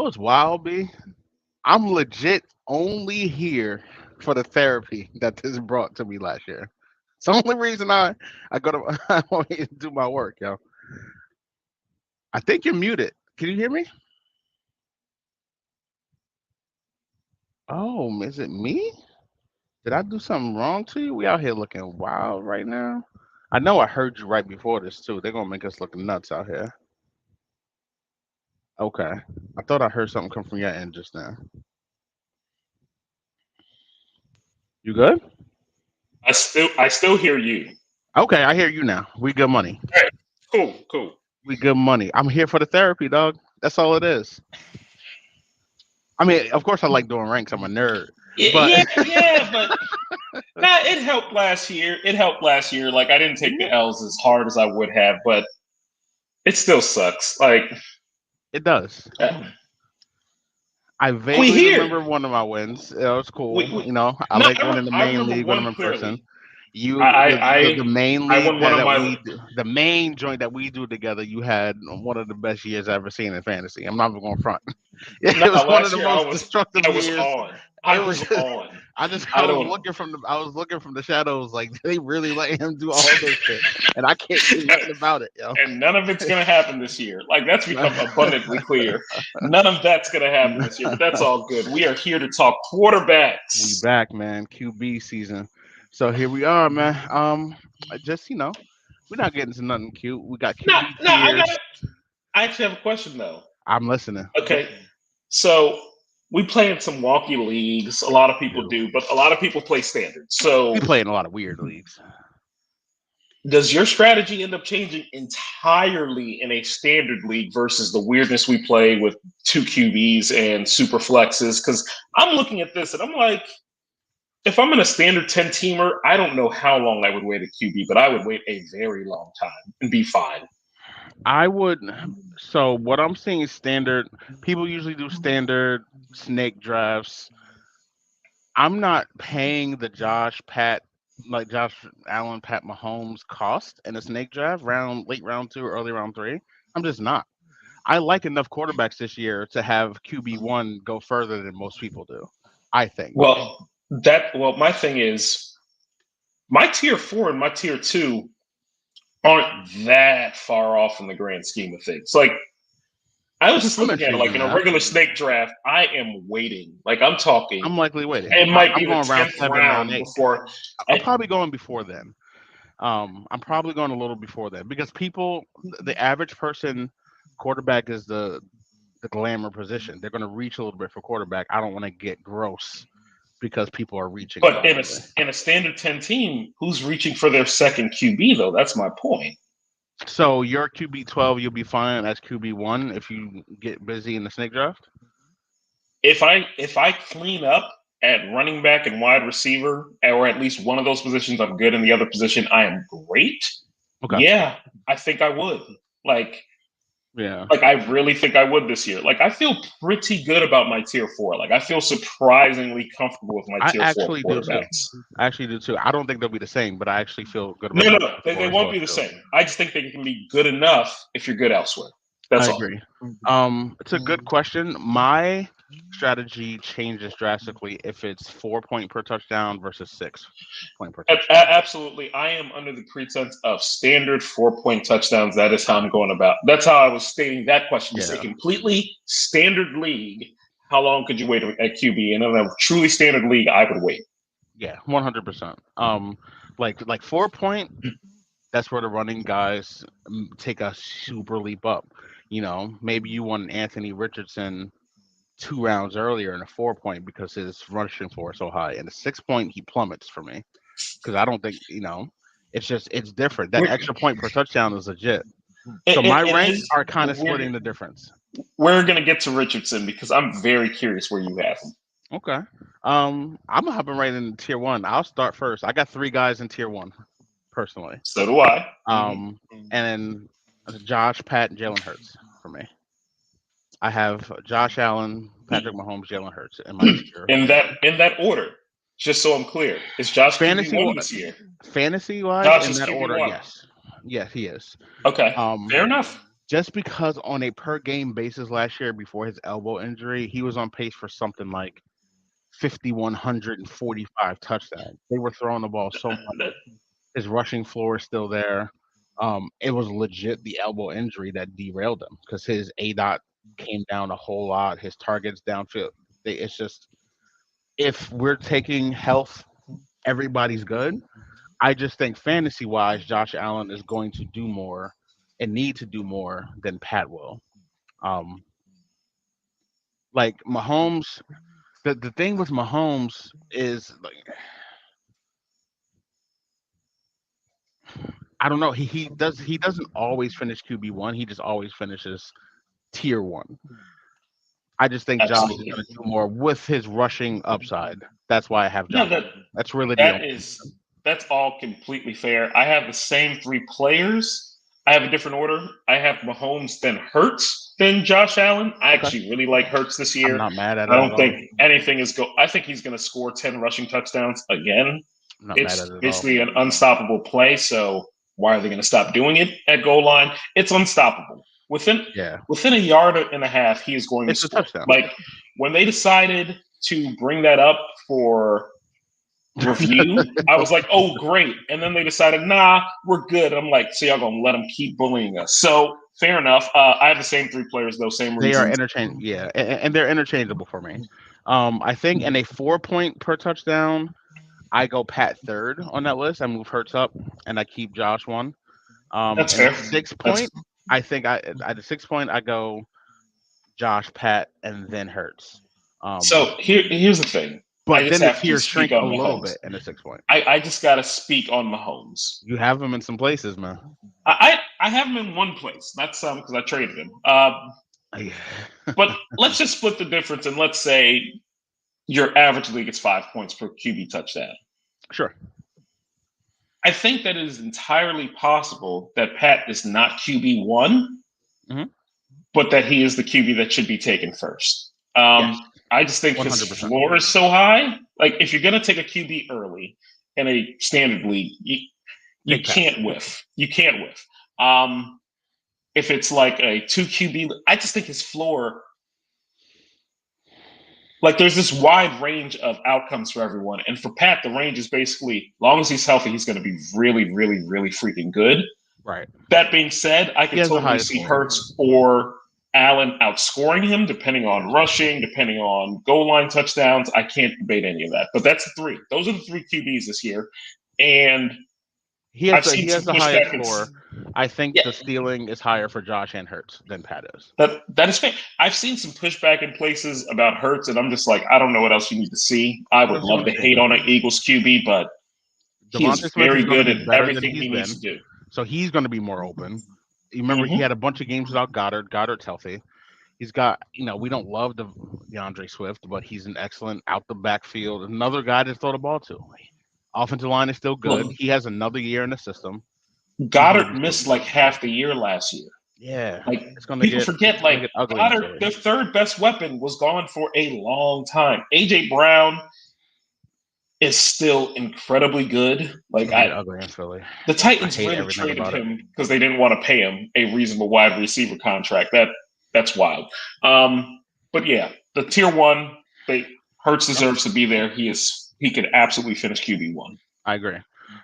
what's wild, B? I'm legit only here for the therapy that this brought to me last year. It's the only reason I go to I want to do my work, yo. I think you're muted. Can you hear me? Oh, is it me? Did I do something wrong to you? We out here looking wild right now. I know I heard you right before this too. They're gonna make us look nuts out here. Okay. I thought I heard something come from your end just now. You good? I still hear you. Okay, I hear you now. We good money. Right. Cool, cool. We good money. I'm here for the therapy, dog. That's all it is. I mean, of course I like doing ranks. I'm a nerd. Yeah, But yeah, but nah, it helped last year. It helped last year. Like I didn't take the L's as hard as I would have, but it still sucks. Like it does. uh, I we vaguely here. remember one of my wins. It was cool. We I no, like winning the I main remember league when one I'm in person. clearly. You I the I main I league won one of that my. the main joint that we do together. You had one of the best years I've ever seen in fantasy. I'm not even going front. No, It was one of last the year most destructive I was years. on. I It was. was on. I I was don't. looking from the shadows. Like they really let him do all this shit, and I can't do nothing about it, yo. And none of it's going to happen this year. Like that's become abundantly clear. None of that's going to happen this year, but that's all good. We are here to talk We quarterbacks. back, man. QB season. So here we are, man. Just we're not getting to nothing cute. We got No, QB no, I got tiers. it. I actually have a question though. I'm listening. Okay, so we play in some wonky leagues. A lot of We people do. do, but a lot of people play standard. We So play in a lot of weird leagues. does your strategy end up changing entirely in a standard league versus the weirdness we play with two QBs and super flexes? Because I'm looking at this and I'm like, if I'm in a standard 10 teamer, I don't know how long I would wait a QB, but I would wait a very long time and be fine. I would. So what I'm seeing is standard. People usually do standard snake drafts. I'm not paying the Josh Allen, Pat Mahomes cost in a snake draft late round two, early round three. I'm just not. I like enough quarterbacks this year to have QB1 go further than most people do. I think. My thing is my tier four and my tier two aren't that far off in the grand scheme of things. Like I was just I'm looking at it intrigued like in in a that. regular snake draft, I am waiting. Like I'm talking, I'm likely waiting. it might I'm be the going round 10th seven, round round eight. before. I'm I, probably going before then. I'm probably going a little before then because the average person, quarterback is the glamour position. They're going to reach a little bit for quarterback. I don't want to get gross because people are reaching but probably. in a standard 10 team, who's reaching for their second QB though? That's my point. So your QB12, you'll be fine as QB1 if you get busy in the snake draft. If I clean up at running back and wide receiver, or at least one of those positions, I'm good. In the other position, I am great. Okay. Yeah, I think I would. Like, Yeah. like I really think I would this year. Like, I feel pretty good about my tier four. Like, I feel surprisingly comfortable with my I tier four actually do too. quarterbacks. I actually do too. I don't think they'll be the same, but I actually feel good about No, my no, no. tier They four as won't well be the too. same. I just think they can be good enough if you're good elsewhere. That's I all. agree. It's a good question. My strategy changes drastically if it's 4 point per touchdown versus 6 point per touchdown. Absolutely. I am under the pretense of standard 4 point touchdowns. That is how I'm going about. That's how I was stating that question. It's a Yeah. completely standard league. How long could you wait at QB? And in a truly standard league, I would wait. Yeah, 100%. Like 4 point, that's where the running guys take a super leap up. Maybe you want Anthony Richardson 2 rounds earlier in a 4 point because his rushing floor is so high. And the 6 point, he plummets for me because I don't think it's different. That We're, extra point per touchdown is legit. So and, my and ranks his, are kind of we're, splitting the difference. we're going to get to Richardson because I'm very curious where you have him. Okay. I'm hopping right in tier one. I'll start first. I got 3 guys in tier one personally. So do I. And then Josh, Pat, and Jalen Hurts for me. I have Josh Allen, Patrick Mahomes, Jalen Hurts in my tier one. In that order. Just so I'm clear, is Josh QB Fantasy one this year? fantasy wise, Josh in is that QB order, one. yes, yes, he is. Okay, Um, fair enough. just because on a per game basis last year before his elbow injury, he was on pace for something like 5,145 touchdowns. They were throwing the ball so much. His rushing floor is still there. It was legit the elbow injury that derailed him because his A dot came down a whole lot. His targets downfield. It's just if we're taking health, everybody's good. I just think fantasy wise, Josh Allen is going to do more and need to do more than Pat will. Um, like Mahomes, the thing with Mahomes is like I don't know. He doesn't always finish QB1. He just always finishes tier one. I just think Josh is Absolutely. going to do more with his rushing upside. That's why I have Yeah, Josh. that That's really the that only. is that's all completely fair. I have the same three players. I have a different order. I have Mahomes, then Hurts, then Josh Allen. I Okay, actually really like Hurts this I'm year. not mad at I it at don't all. think anything is go. I think he's going to score 10 rushing touchdowns again. I'm not mad at It's it at all. basically an unstoppable play. So why are they going to stop doing it at goal line? It's unstoppable. Within Yeah, within a yard and a half, he is going to it's a score. touchdown. Like when they decided to bring that up for review, I was like, oh, great. And then they decided, nah, we're good. And I'm like, so y'all gonna let them keep bullying us. So fair enough. I have the same three players, though, same They are reasons. interchange. Yeah, and they're interchangeable for me. I think in a 4 point per touchdown, I go Pat third on that list. I move Hurts up, and I keep Josh one. That's And a fair. six That's point, I think I at a 6 point I go Josh, Pat, and then Hurts. Um, so here's the thing. I but just then the have to tiers speak shrink a on little Mahomes. bit in a 6 point. I just gotta speak on Mahomes. You have them in some places, man. I have him in one place. That's because I traded him. I- But let's just split the difference and let's say your average league is 5 points per QB touchdown. Sure. I think that it is entirely possible that Pat is not QB1, Mhm. but that he is the QB that should be taken first. Yes. I just think his 100%. floor is so high. Like if you're going to take a QB early in a standard league, you Take Pat. can't whiff. You can't whiff. If it's like a 2 QB, I just think his floor, like there's this wide range of outcomes for everyone. And for Pat, the range is basically, as long as he's healthy, he's going to be really, really, really freaking good. Right. That being said, I He could has the totally highest see floor. Hurts or Allen outscoring him, depending on rushing, depending on goal line touchdowns. I can't debate any of that. But that's the three. Those are the three QBs this year. And He I've has seen some the highest pushback. And floor. I think yeah, the ceiling is higher for Josh and Hurts than Pat is. that is fair. I've seen some pushback in places about Hurts, and I'm just like, I don't know what else you need to see. I would What else you love want to to see? hate on an Eagles QB, but he Devontae is Smith very is going to good be at better than everything he's he needs been, to do. so he's going to be more open. You remember he Mhm. had a bunch of games without Goddard. Goddard's healthy. He's got, we don't love the DeAndre Swift, but he's an excellent out the backfield. Another guy to throw the ball to. Offensive line is still good. Look, He has another year in the system. He's going to Goddard be missed like half the year last year. yeah. Like It's going to people get forget, like ugly next Goddard, year. their third best weapon, was gone for a long time. AJ Brown is still incredibly good. It's going to get ugly in Philly. The I Titans hate really everything traded about it. him because they didn't want to pay him a reasonable wide receiver contract. That's wild. But yeah, the tier one, Hurts deserves to be there. He could absolutely finish QB1. I agree.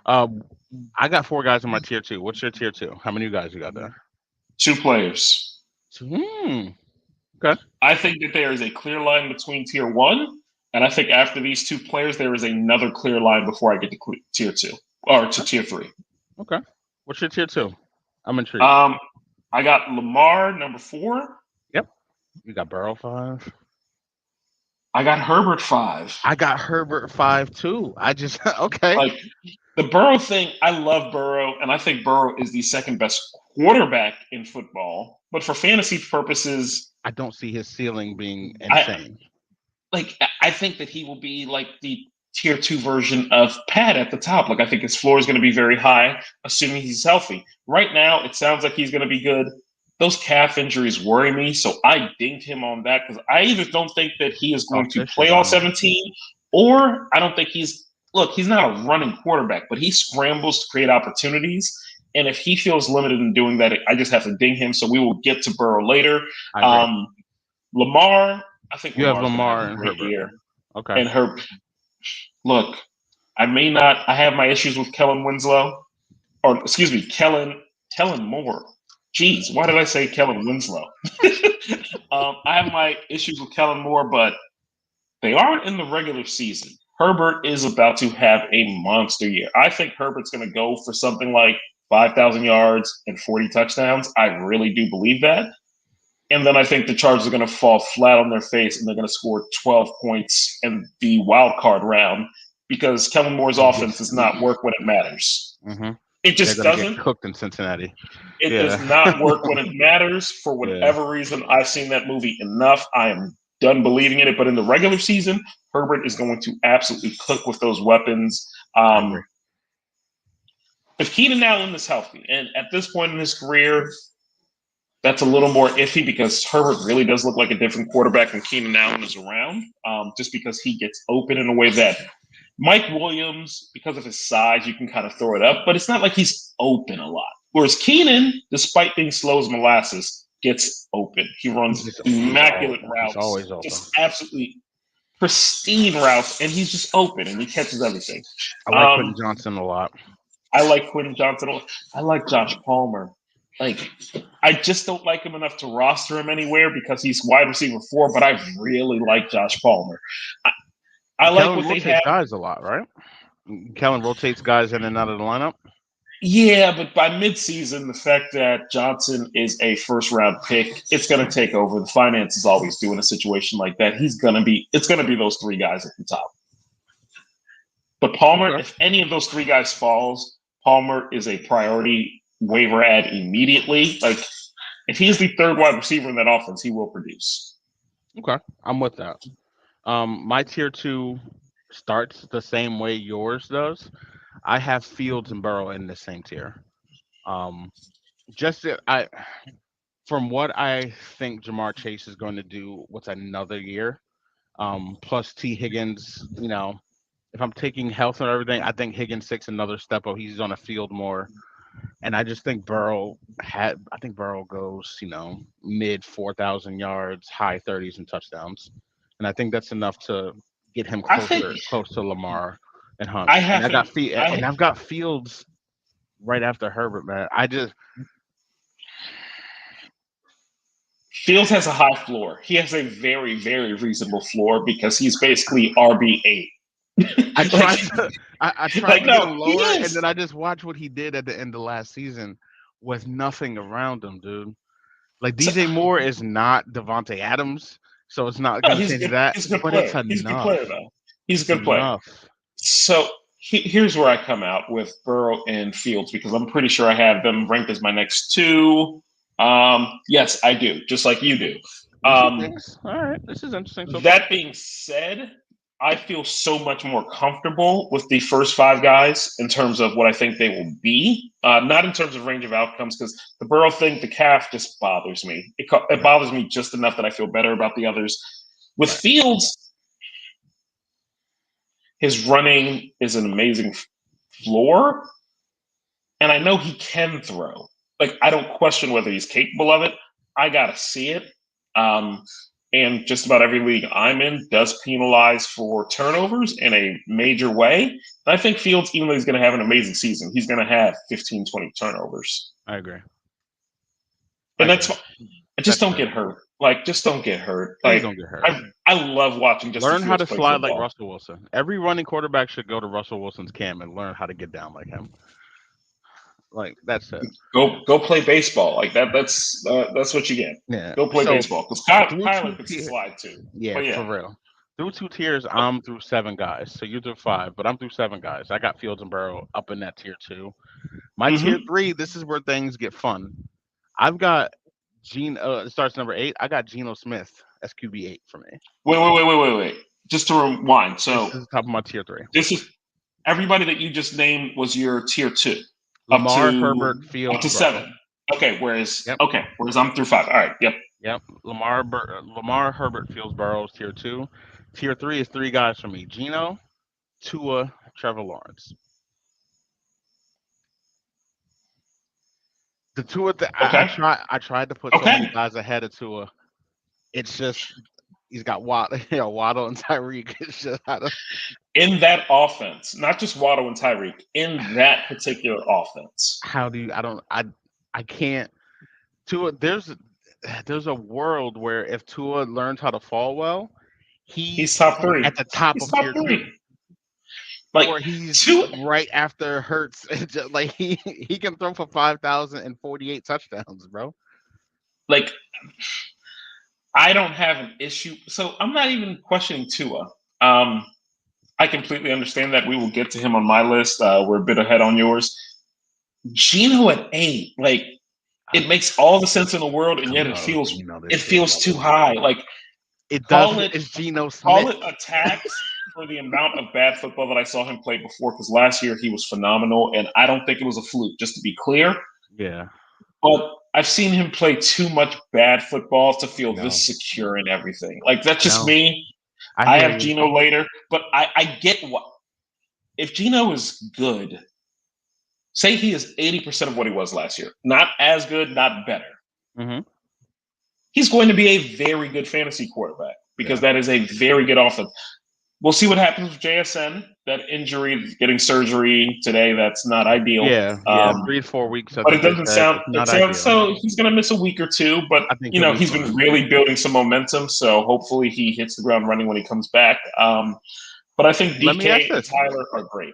I got 4 guys in my tier 2. What's your tier 2? How many guys you got there? 2 players. Okay. I think that there is a clear line between tier 1, and I think after these 2 players, there is another clear line before I get to tier 2 or to tier 3. Okay. What's your tier 2? I'm intrigued. I got Lamar number 4. Yep. You got Burrow 5. I got Herbert 5. I got Herbert 5 too. I just okay. Like the Burrow thing, I love Burrow, and I think Burrow is the second best quarterback in football. But for fantasy purposes, I don't see his ceiling being insane. I think that he will be like the tier 2 version of Pat at the top. Like I think his floor is going to be very high, assuming he's healthy. Right now, it sounds like he's going to be good. Those calf injuries worry me, so I dinged him on that because I either don't think that he is going to play all 17, or I don't think he's not a running quarterback, but he scrambles to create opportunities. And if he feels limited in doing that, I just have to ding him. So we will get to Burrow later. I agree. Lamar, I think You have Lamar's going to Lamar have a and great Herbert. year. Okay. And look, I have my issues with Kellen Winslow, or excuse me, Kellen Moore. Jeez, why did I say Kellen Winslow? I have my issues with Kellen Moore, but they aren't in the regular season. Herbert is about to have a monster year. I think Herbert's going to go for something like 5,000 yards and 40 touchdowns. I really do believe that. And then I think the Chargers are going to fall flat on their face and they're going to score 12 points in the wild card round because Kellen Moore's offense does not work when it matters. Mm-hmm. It just doesn't. Get cooked in Cincinnati. It does not work when it matters. For whatever reason, I've seen that movie enough. I am done believing in it. But in the regular season, Herbert is going to absolutely cook with those weapons. If Keenan Allen is healthy, and at this point in his career, that's a little more iffy because Herbert really does look like a different quarterback when Keenan Allen is around, just because he gets open in a way that Mike Williams, because of his size, you can kind of throw it up, but it's not like he's open a lot. Whereas Keenan, despite being slow as molasses, gets open. He runs immaculate routes, he's always open. Just absolutely pristine routes, and he's just open and he catches everything. I like Quentin Johnson a lot. I like Quentin Johnson. I like Josh Palmer. I just don't like him enough to roster him anywhere because he's wide receiver 4, but I really like Josh Palmer. I like what they have. Guys a lot, right? Kellen rotates guys in and out of the lineup. Yeah, but by midseason, the fact that Johnson is a first-round pick, it's going to take over. The finances always do in a situation like that. It's going to be those 3 guys at the top. But Palmer, if any of those 3 guys falls, Palmer is a priority waiver ad immediately. Like, if he's the 3rd wide receiver in that offense, he will produce. Okay, I'm with that. My tier 2 starts the same way yours does. I have Fields and Burrow in the same tier. From what I think Jamar Chase is going to do, what's another year? Plus T Higgins, if I'm taking health and everything, I think Higgins takes another step up. He's on the field more. And I just think Burrow goes, mid 4,000 yards, high 30s and touchdowns. And I think that's enough to get him close to Lamar and Hunt. I've got Fields right after Herbert, man. Fields has a high floor. He has a very, very reasonable floor because he's basically RB8. I tried to get him lower, and then I just watched what he did at the end of last season with nothing around him, dude. Like DJ Moore is not Devontae Adams, so it's not going to change that. He's a good player. He's a good player, though. He's a good player. So here's where I come out with Burrow and Fields because I'm pretty sure I have them ranked as my next 2. Yes, I do, just like you do. All right, this is interesting. That being said, I feel so much more comfortable with the first 5 guys in terms of what I think they will be, not in terms of range of outcomes, because the Burrow thing, the calf just bothers me. It bothers me just enough that I feel better about the others. With Fields, his running is an amazing floor, and I know he can throw. Like, I don't question whether he's capable of it. I got to see it. And just about every league I'm in does penalize for turnovers in a major way. And I think Fields, even though he's going to have an amazing season, he's going to have 15, 20 turnovers. I agree. And just don't get hurt. Like, just don't get hurt. Like, don't get hurt. I love watching Justin Learn how to slide football. like Russell Wilson. Every running quarterback should go to Russell Wilson's camp and learn how to get down like him. Like, that's it. Go play baseball. Like that's what you get. Yeah. Go play baseball. Because Kyler can slide too. Yeah, for real. Through 2 tiers, I'm through 7 guys. So you're through 5, but I'm through 7 guys. I got Fields and Burrow up in that tier 2. My tier 3, this is where things get fun. I've got it starts number 8. I got Geno Smith as QB8 for me. Wait. Just to rewind. So this is the top of my tier 3. This is everybody that you just named was your tier 2. Lamar, Herbert, Fields, up to 7. Okay, whereas I'm through 5. All right, Yep. Lamar, Herbert, Fields, Burrows, tier 2. Tier 3 is 3 guys for me: Geno, Tua, Trevor Lawrence. The Tua, Okay. I tried to put so Okay. many guys ahead of Tua. It's just he's got Waddle, Waddle and Tyreek. It's just In that offense, not just Waddle and Tyreek, in that particular offense. how do you? I can't. Tua, there's a world where if Tua learns how to fall well, He's he's top three. at the top He's of top tier two, three. Like or he's Tua, right after Hurts. Like he can throw for 5,048 touchdowns, bro. like I don't have an issue. So I'm not even questioning Tua. I completely understand that. We will get to him on my list. We're a bit ahead on yours. Gino at 8, like it makes all the sense in the world, and yet it feels too high. Like It call does. it It's Geno call Smith. it a tax for the amount of bad football that I saw him play before. Because last year he was phenomenal, and I don't think it was a fluke. Just to be clear, Yeah. but I've seen him play too much bad football to feel No. this secure in everything. Like that's just No. me. I I hear have you. Gino later, but I get what if Gino is good. Say he is 80% of what he was last year. Not as good, not better. Mhm. He's going to be a very good fantasy quarterback because Yeah. that is a very good offense. We'll see what happens with JSN. That injury, getting surgery today, that's not ideal. Yeah. 3 to 4 weeks. I But it think they doesn't said sound. it's It not sounds ideal. so he's going to miss a week or two. But I think he'll be he's fine. been really building some momentum. So hopefully he hits the ground running when he comes back. But I think Let me ask DK and this. Tyler are great.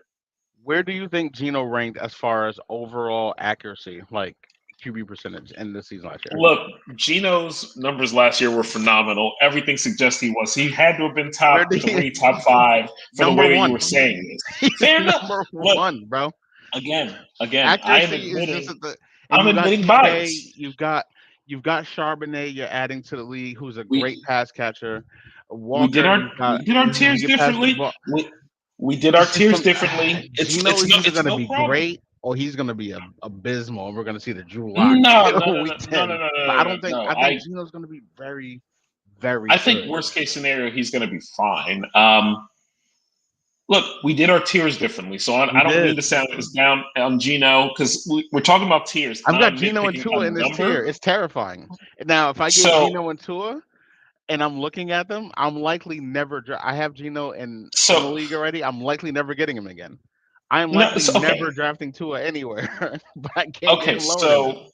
Where do you think Gino ranked as far as overall accuracy, like QB percentage in the season last year? Look, Gino's numbers last year were phenomenal. Everything suggests he was. He had to have been Where top do you- 3, top 5 for the Number way that you one. were saying this. He's Fair enough. number Look, one, bro. Again, I am Accuracy is admitting just at the. I'm And you got admitting DK. bias. You've got Charbonnet. You're adding to the league, who's a We great pass catcher. we did Walker. our You've got. we did our tiers He can pass the differently. ball. We did our It's just tiers differently. Gino is either It's going to no be problem. great or he's going to be abysmal, and we're going to see the Drew Lock No, week 10. But I don't think. no. I think Gino's going to be very, very. I think good. worst case scenario, he's going to be fine. Look, we did our tiers differently, so I don't mean to sound as down on Gino because we're talking about tiers. I've got Gino and Tua in this tier. It's terrifying. Now, if I get Gino and Tua, and I'm looking at them, I'm likely never. I have Gino in the league already. I'm likely never getting him again. I am likely never drafting Tua anywhere, but I can't get him lower than that.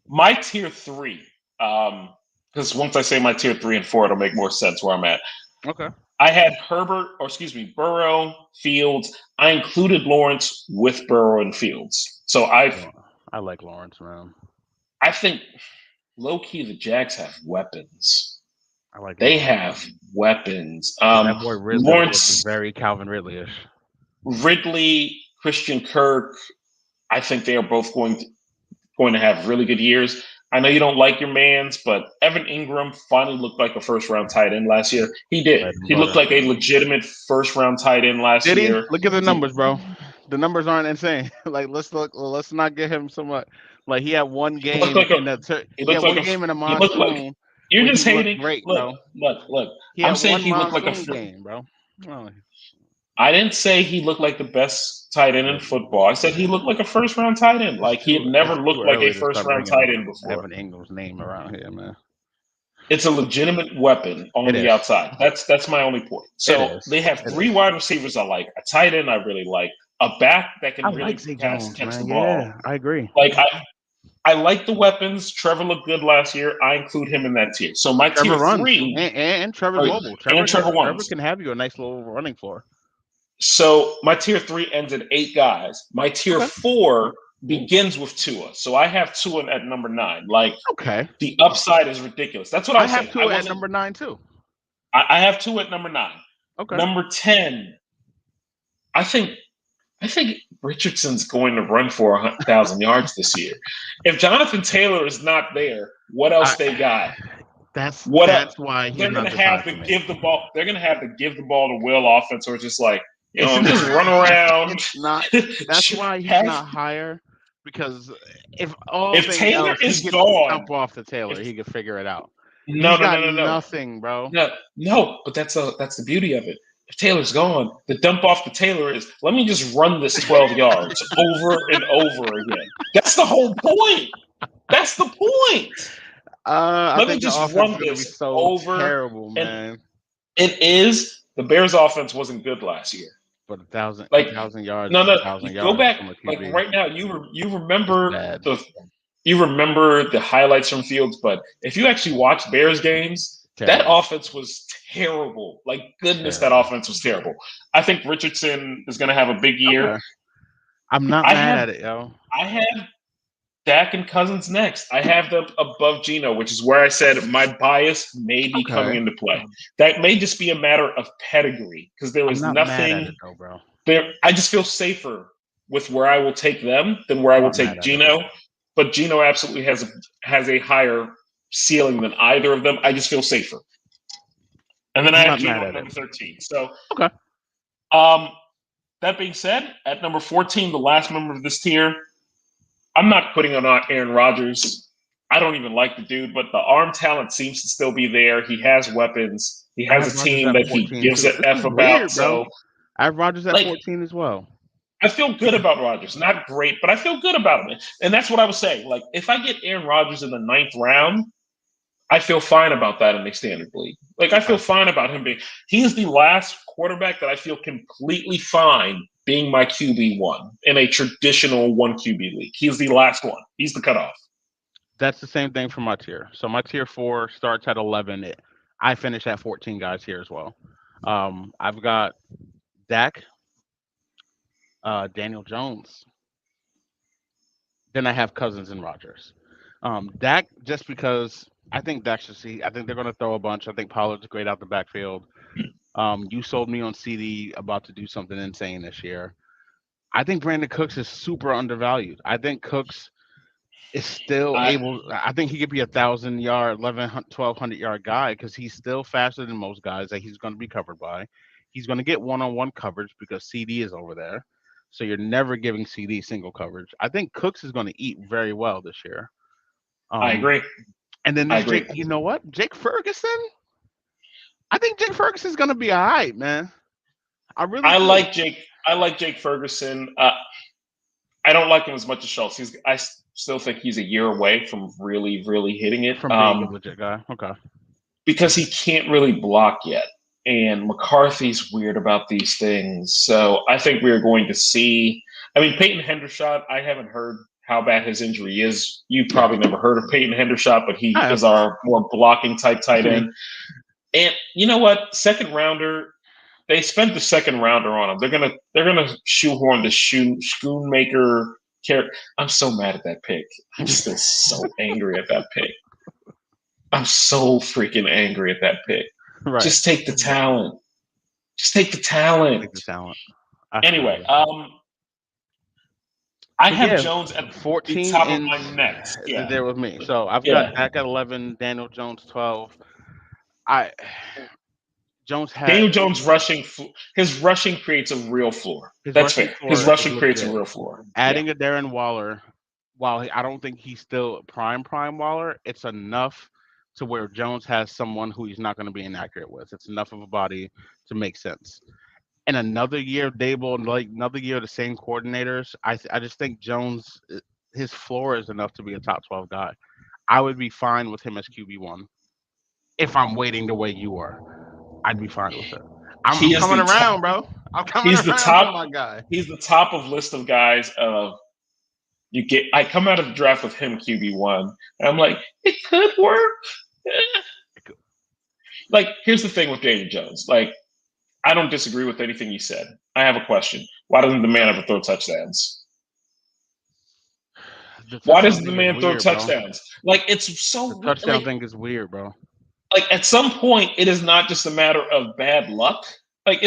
My tier 3, because once I say my tier 3 and 4, it'll make more sense where I'm at. Okay. I had Burrow, Fields. I included Lawrence with Burrow and Fields. So I like Lawrence, man. I think low key the Jags have weapons. I like. They have weapons. That boy Ridley Lawrence is very Calvin Ridley-ish. Ridley, Christian Kirk. I think they are both going to have really good years. I know you don't like your mans, but Evan Ingram finally looked like a first-round tight end last year. He did. He looked like a legitimate first-round tight end last year. Did he? Look at the numbers, bro. The numbers aren't insane. Like let's not get him so much. Like he had one game in the monsoon. You're just hating. Great, look. I'm saying he looked like a game, bro. Oh. I didn't say he looked like the best tight end in football. I said he looked like a first-round tight end. Like he had never looked like a first-round tight end before. Evan Ingram's name around here, man. It's a legitimate weapon on the outside. That's my only point. So they have 3 wide receivers I like. A tight end I really like. A back that can really catch the ball. Yeah, I agree. Like I like the weapons. Trevor looked good last year. I include him in that tier. So my tier 3 and Trevor's mobile. Trevor can have you a nice little running floor. So my tier 3 ends at 8 guys. My tier 4 begins with Tua. So I have Tua at number 9. Like, the upside is ridiculous. That's what I have Tua at number 9 too. I have Tua at number 9. Okay. Number 10. I think Richardson's going to run for 1,000 yards this year. If Jonathan Taylor is not there, what else they got? That's why they're going to have to give the ball. They're going to have to give the ball to Will offense, or just like just run around. That's why he's not higher. Because if Taylor is gone, jump off the Taylor, he could figure it out. No, nothing, bro. No, but that's the beauty of it. If Taylor's gone, the dump off the Taylor is let me just run this 12 yards over and over again. That's the whole point. That's the point. I Let me think the just offense is run going to be this so over. terrible, And man. it is. The Bears' offense wasn't good last year. But a Like, thousand yards no, is a no. thousand You go yards back. from a Like QB. right now, you It's remember bad. the highlights from Fields, but if you actually watch Bears games, that Terrible. offense was terrible. Like goodness, that Terrible. offense was terrible. I think Richardson is going to have a big year. Okay. I'm not I mad have at it, yo. I have Dak and Cousins next. I have them above Geno, which is where I said my bias may be coming Okay. into play. That may just be a matter of pedigree because there I'm is not mad at nothing it, though, bro. there. I just feel safer with where I will take them than where I I'm will not mad take at it. Geno. But Geno absolutely has a higher ceiling than either of them. I just feel safer. And then I I'm have not mad Geno at at number it. 13. So, Okay. That being said, at number 14, the last member of this tier, I'm not putting on Aaron Rodgers. I don't even like the dude, but the arm talent seems to still be there. He has weapons. He I has have a Rodgers team at that he 14 gives too. a This F is about. weird, bro. So, I have Rodgers at like, 14 as well. I feel good about Rodgers. Not great, but I feel good about him. And that's what I was saying. Like, if I get Aaron Rodgers in the 9th round, I feel fine about that in the standard league. Like, I feel fine about him being. He is the last quarterback that I feel completely fine being my QB1 in a traditional 1 QB league. He's the last one. He's the cutoff. That's the same thing for my tier. So my tier 4 starts at 11. I finish at 14 guys here as well. I've got Dak, Daniel Jones. Then I have Cousins and Rodgers. Dak, just because I think Dak should see. I think they're going to throw a bunch. I think Pollard's great out the backfield. You sold me on CD about to do something insane this year. I think Brandon Cooks is super undervalued. I think Cooks is still I, able. I think he could be 1,000 yard, 1,200 yard guy because he's still faster than most guys that he's going to be covered by. He's going to get one-on-one coverage because CD is over there. So you're never giving CD single coverage. I think Cooks is going to eat very well this year. I Um, agree. and then I this agree. Jake, you know what? Jake Ferguson. I think Jake Ferguson's going to be all right, man. I really I do. like Jake Ferguson. I don't like him as much as Schultz. I still think he's a year away from really, really hitting it. From being a legit guy. Okay. Because he can't really block yet. And McCarthy's weird about these things. So I think we're going to see. I mean, Peyton Hendershot, I haven't heard how bad his injury is. You probably never heard of Peyton Hendershot, but he is our more blocking type tight end. And you know what? Second rounder, they spent the second rounder on him. They're gonna shoehorn the Schoonmaker character. I'm so mad at that pick. I'm still so angry at that pick. I'm so freaking angry at that pick. Right. Just take the talent. Just take the talent. Take the talent. Anyway, I have Jones at 14 the top of my next. Yeah. There with me. So I've got Dak at 11, Daniel Jones 12. Daniel Jones rushing. His rushing creates a real floor. That's fair. His rushing creates a real floor. Adding a Darren Waller, while I don't think he's still prime Waller, it's enough to where Jones has someone who he's not going to be inaccurate with. It's enough of a body to make sense. And another year, Dable, like another year, the same coordinators. I just think Jones, his floor is enough to be a top 12 guy. I would be fine with him as QB1 if I'm waiting the way you are. I'd be fine with it. I'm coming around, bro. I'm coming around, my guy. He's the top of list of guys of you get. I come out of the draft with him QB1, and I'm like, it could work. Like, here's the thing with Daniel Jones. Like, I don't disagree with anything you said. I have a question. Why doesn't the man ever throw touchdowns? Why doesn't the man throw touchdowns? Bro. Like, it's so the touchdown thing is weird, bro. Like, at some point, it is not just a matter of bad luck. Like,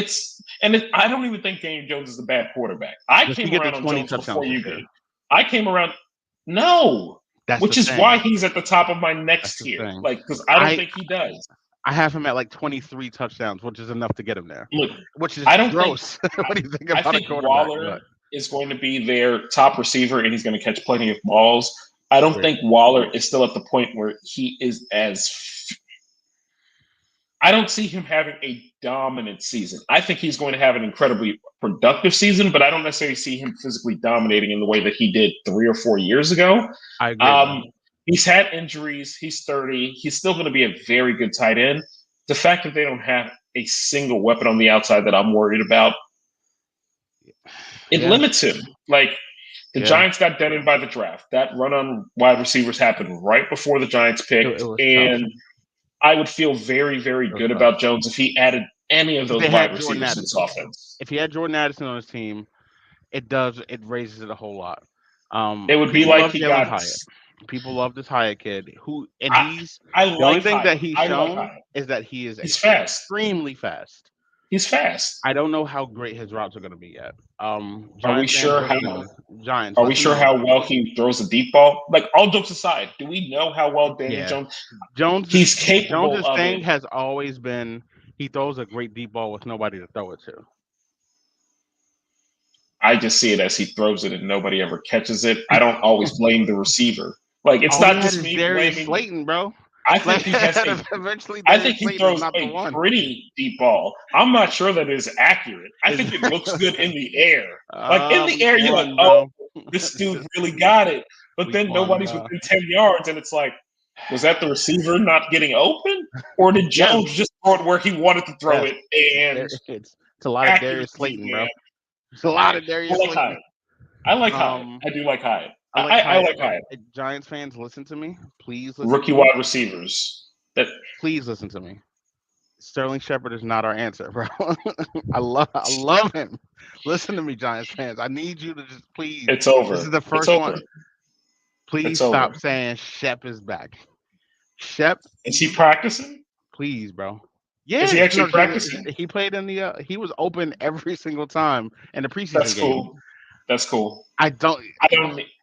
I don't even think Daniel Jones is a bad quarterback. I came around on Jones before you did. I came around. No. Which is why he's at the top of my next tier. Like, because I don't think he does. I have him at like 23 touchdowns, which is enough to get him there. Look, which is gross. What do you think about I think Waller is going to be their top receiver, and he's going to catch plenty of balls. I don't think Waller is still at the point where he is as. I don't see him having a dominant season. I think he's going to have an incredibly productive season, but I don't necessarily see him physically dominating in the way that he did 3 or 4 years ago. I agree. He's had injuries. He's 30. He's still going to be a very good tight end. The fact that they don't have a single weapon on the outside that I'm worried about, it limits him. Like the Giants got done in by the draft. That run on wide receivers happened right before the Giants picked, and tough. I would feel very, very good about Jones if he added any of those wide receivers to his offense. If he had Jordan Addison on his team, it raises it a whole lot. It would be like he got Hyatt. People love this Hyatt kid. The only thing that he's shown is that he's fast, extremely fast. He's fast. I don't know how great his routes are going to be yet. Are we sure how well he throws a deep ball? Like, all jokes aside, do we know how well Daniel Jones? He's capable. Jones' thing has always been he throws a great deep ball with nobody to throw it to. I just see it as he throws it and nobody ever catches it. I don't always blame the receiver. Like, it's not just me blaming Slayton, bro. I think he has he throws a pretty deep ball. I'm not sure that is accurate. I think it looks good in the air. Like, in the air, you're like, oh, this dude really got it. But then nobody's within 10 yards, and it's like, was that the receiver not getting open? Or did Jones just throw it where he wanted to throw it? And it's a lot of Darius Slayton, bro. It's a lot of Darius Slayton. I like Hyatt. I do like Hyatt. I like Hyatt. Giants fans, listen to me. Please listen. Rookie wide receivers. Please listen to me. Sterling Shepard is not our answer, bro. I love him. Listen to me, Giants fans. I need you to just please. It's over. This is the first one. Please stop saying Shep is back. Shep. Is he practicing? Please, bro. Yeah. Is he actually practicing? He played in the. He was open every single time in the preseason game. Cool. That's cool. I don't.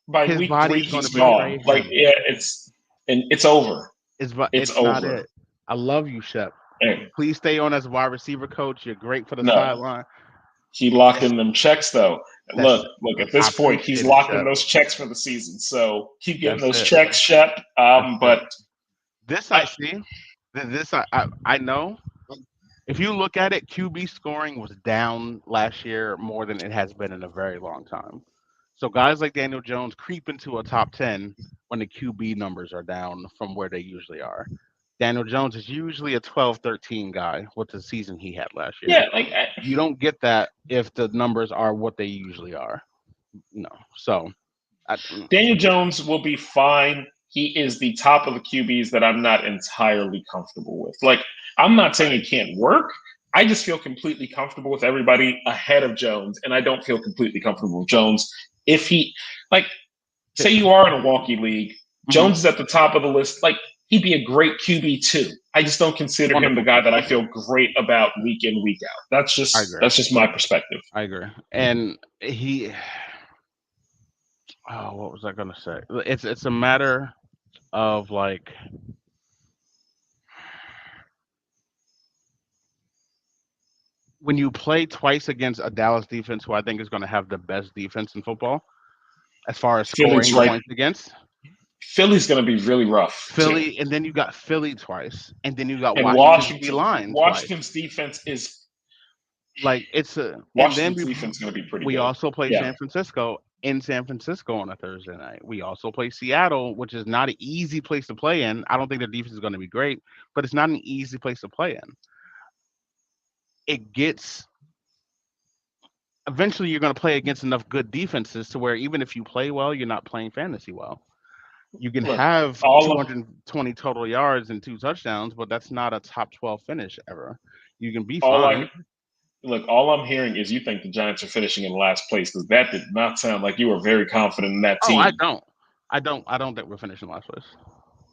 By week 3, he's gone. Like, yeah, it's over. It's over. Not it. I love you, Shep. Hey. Please stay on as wide receiver coach. You're great for the sideline. He locked in them checks, though. Look. At this point, he's locking those checks for the season. So keep getting those checks, Shep. But this I see. This I know. If you look at it, QB scoring was down last year more than it has been in a very long time. So guys like Daniel Jones creep into a top 10 when the QB numbers are down from where they usually are. Daniel Jones is usually a 12-13 guy with the season he had last year. Yeah, you don't get that if the numbers are what they usually are. No. So Daniel Jones will be fine. He is the top of the QBs that I'm not entirely comfortable with. Like, I'm not saying it can't work. I just feel completely comfortable with everybody ahead of Jones, and I don't feel completely comfortable with Jones. If he, like, say you are in a wonky league, Jones is at the top of the list. Like, he'd be a great QB too. I just don't consider him the guy that I feel great about week in, week out. That's just my perspective. I agree. And what was I gonna say? It's a matter of, like, when you play twice against a Dallas defense who I think is going to have the best defense in football as far as scoring points against. Philly's going to be really rough. Philly, and then you got Philly twice, and then you got Washington's defense is like Washington's defense is going to be pretty good. We also play San Francisco in San Francisco on a Thursday night. We also play Seattle, which is not an easy place to play in. I don't think their defense is going to be great, but it's not an easy place to play in. Eventually you're going to play against enough good defenses to where even if you play well, you're not playing fantasy well. You can have 220 total yards and 2 touchdowns, but that's not a top 12 finish ever. You can be fine. All I'm hearing is you think the Giants are finishing in last place, because that did not sound like you were very confident in that team. I don't think we're finishing last place.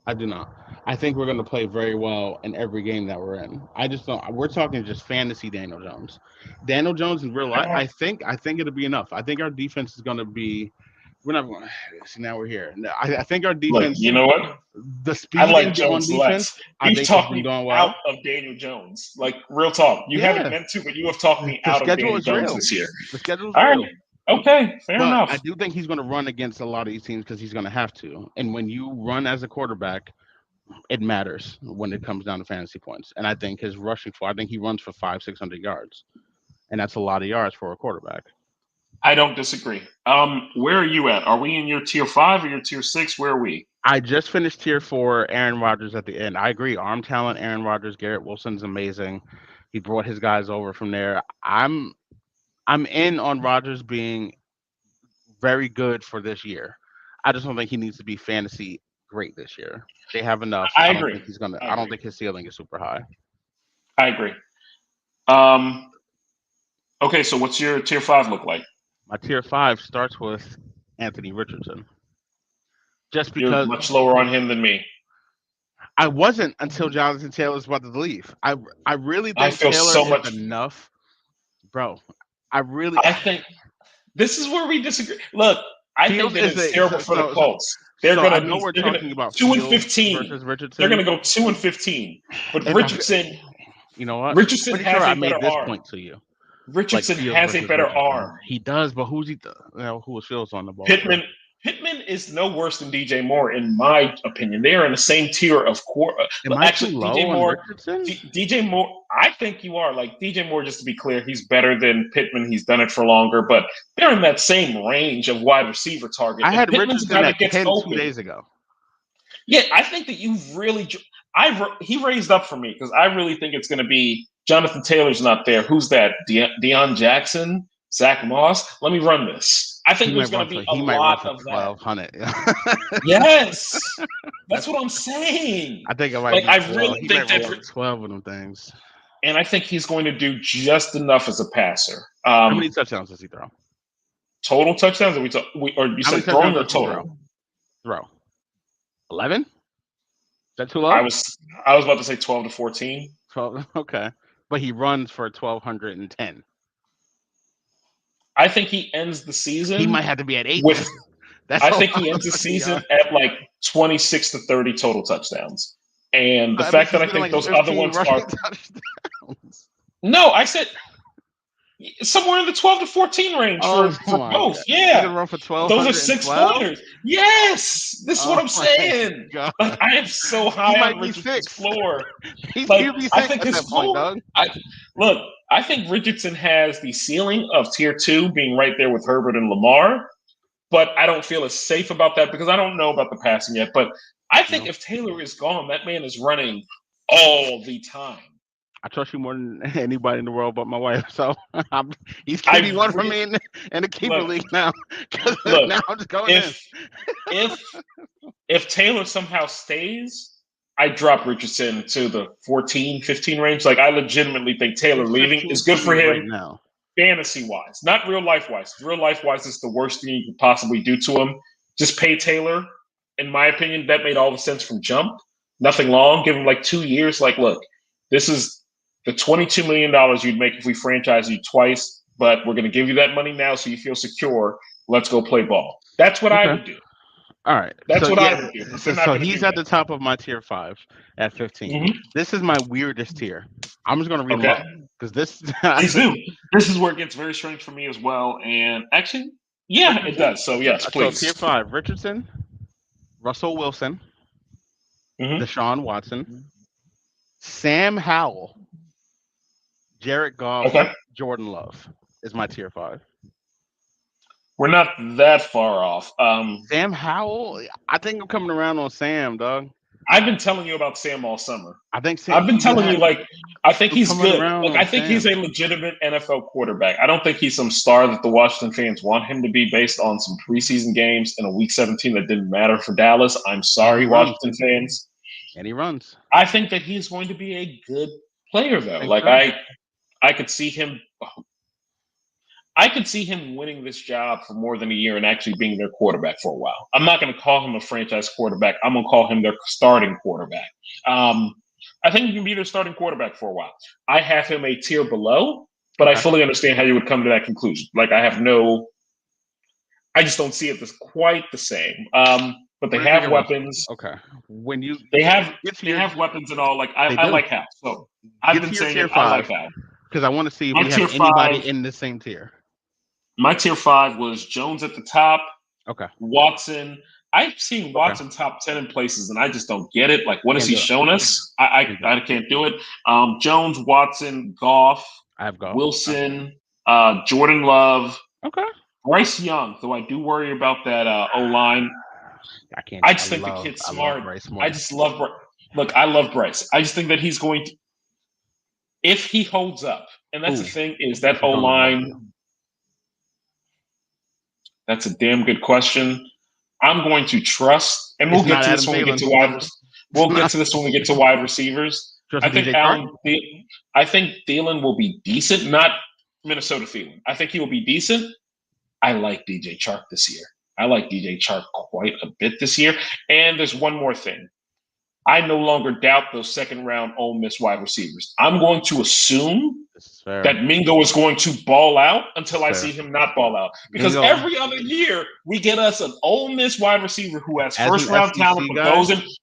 I do not. I think we're going to play very well in every game that we're in. I just don't. We're talking just fantasy Daniel Jones. Daniel Jones in real life, I think it'll be enough. I think our defense is going to be. We're not going to see. Now we're here. I think our defense. Look, you know what? The speed I like Jones on defense. You've talked me out of Daniel Jones. Like, real talk. You haven't meant to, but you have talked me out of Daniel Jones this year. The schedule is real. Right. Okay, fair enough. I do think he's going to run against a lot of these teams because he's going to have to. And when you run as a quarterback, it matters when it comes down to fantasy points. And I think his rushing I think he runs for 500-600 yards. And that's a lot of yards for a quarterback. I don't disagree. Where are you at? Are we in your tier 5 or your tier 6? Where are we? I just finished tier 4. Aaron Rodgers at the end. I agree. Arm talent. Aaron Rodgers. Garrett Wilson's amazing. He brought his guys over from there. I'm in on Rodgers being very good for this year. I just don't think he needs to be fantasy great this year. They have enough. I I don't agree. think he's gonna. I I don't agree. think his ceiling is super high. I agree. Um, okay, so what's your tier 5 look like? My tier 5 starts with Anthony Richardson. Just You're because much lower on him than me. I wasn't until Jonathan Taylor's about to leave. I really I think feel Taylor so is much. enough, bro. I I think this is where we disagree. Look, I think Fields that is it's a terrible for the Colts. They're so I gonna know be we're they're gonna talking about 2 and Fields 15. versus They're Richardson. gonna go 2 and 15. But And Richardson you know what? Richardson Pretty sure has I a better made this arm. point to you. Like Richardson Fields has a versus better Richardson. arm. He does, but who's he? Who was Fields on the ball? Pittman is no worse than DJ Moore, in my opinion. They are in the same tier of core. Am I Actually, too low DJ on Moore. Richardson? DJ Moore. I think you are. Like DJ Moore, just to be clear, he's better than Pittman. He's done it for longer, but they're in that same range of wide receiver target. I had Pittman's Richardson at 10 open. 2 days ago. Yeah, I think that you've really. He raised up for me because I really think it's going to be Jonathan Taylor's not there. Who's that? Deion Jackson, Zach Moss. Let me run this. I think there's going to be a lot of that. 1,200. Yes, that's what I'm saying. I think I might. Like I he really think might that 12 of them things. And I think he's going to do just enough as a passer. How many touchdowns does he throw? Total touchdowns? Or you said throwing or total? Throw. 11? Is that too low? I was about to say 12 to 14. 12. Okay, but he runs for 1,210. I think he ends the season. He might have to be at 8. I think he ends the season at like 26 to 30 total touchdowns. And the fact that I think like those other ones are touchdowns. No, I said somewhere in the 12 to 14 range for both. God. Yeah. Run for 12. Those are 6-pointers. Yes. This is what I'm saying. Like, I am so high on Richardson's floor. He's like, I think his floor. I think Richardson has the ceiling of tier 2 being right there with Herbert and Lamar. But I don't feel as safe about that because I don't know about the passing yet. But I think if Taylor is gone, that man is running all the time. I trust you more than anybody in the world but my wife. So he's QB1 for me in the keeper league now. Now I'm just going in. If Taylor somehow stays, I drop Richardson to the 14, 15 range. Like I legitimately think Taylor leaving is good for him right now. Fantasy-wise, not real life-wise. Real life-wise is the worst thing you could possibly do to him. Just pay Taylor. In my opinion, that made all the sense from jump. Nothing long. Give him like 2 years. Like, look, this is the $22 million you'd make if we franchise you twice, but we're going to give you that money now so you feel secure. Let's go play ball. That's what I would do. All right. That's what I would do. So he's at the top of my tier 5 at 15. Mm-hmm. This is my weirdest tier. I'm just going to read them up because this. Please do. This is where it gets very strange for me as well. And actually, yeah, it does. So yes, please. So tier 5: Richardson, Russell Wilson, Deshaun Watson, Sam Howell, Jared Goff, Jordan Love is my tier 5. We're not that far off. Sam Howell, I think I'm coming around on Sam, dog. I've been telling you about Sam all summer. I've been telling you, like, I think he's good. Like, I think he's a legitimate NFL quarterback. I don't think he's some star that the Washington fans want him to be based on some preseason games in a Week 17 that didn't matter for Dallas. I'm sorry, Washington fans. And he runs. I think that he's going to be a good player, though. Like, I could see him. I could see him winning this job for more than a year and actually being their quarterback for a while. I'm not going to call him a franchise quarterback. I'm going to call him their starting quarterback. I think he can be their starting quarterback for a while. I have him a tier below, but I fully understand how you would come to that conclusion. Like, I just don't see it as quite the same. But they have weapons. Okay. They have weapons and all. Like, I like Hal. So I've been saying I like Hal. Because I want to see if we have anybody in the same tier. My tier 5 was Jones at the top. Okay. Watson. I've seen Watson top 10 in places, and I just don't get it. Like, what has he shown us? I can't do it. Jones, Watson, Goff. I have Goff. Wilson, Jordan Love. Okay. Bryce Young, though I do worry about that O-line. I can't. I just think the kid's I love smart. Bryce I Moore. just love Look, I love Bryce. I just think that he's going to, if he holds up, and that's the thing, is that O line. That's a damn good question. I'm going to trust, and we'll get to this when we get to wide. We'll get to this when we get to wide receivers. I think I think Thielen will be decent, not Minnesota Thielen. I think he will be decent. I like DJ Chark this year. I like DJ Chark quite a bit this year. And there's one more thing. I no longer doubt those second-round Ole Miss wide receivers. I'm going to assume that Mingo is going to ball out until I see him not ball out. Because every other year, we get us an Ole Miss wide receiver who has first-round talent,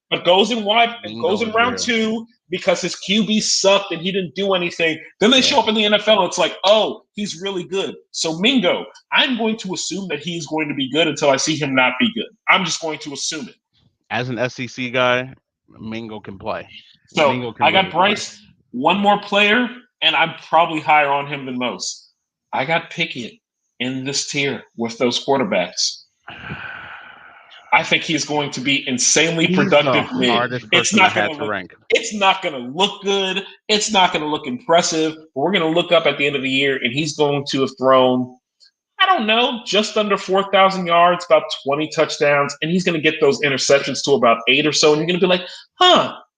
but goes in round two because his QB sucked and he didn't do anything. Then they show up in the NFL. It's like, oh, he's really good. So Mingo, I'm going to assume that he's going to be good until I see him not be good. I'm just going to assume it. As an SEC guy, Mingo can play. So I got Bryce, one more player, and I'm probably higher on him than most. I got Pickett in this tier with those quarterbacks. I think he's going to be insanely productive. It's not going to look good. It's not going to look impressive. But we're going to look up at the end of the year, and he's going to have thrown, I don't know, just under 4,000 yards, about 20 touchdowns, and he's going to get those interceptions to about 8 or so, and you're going to be like,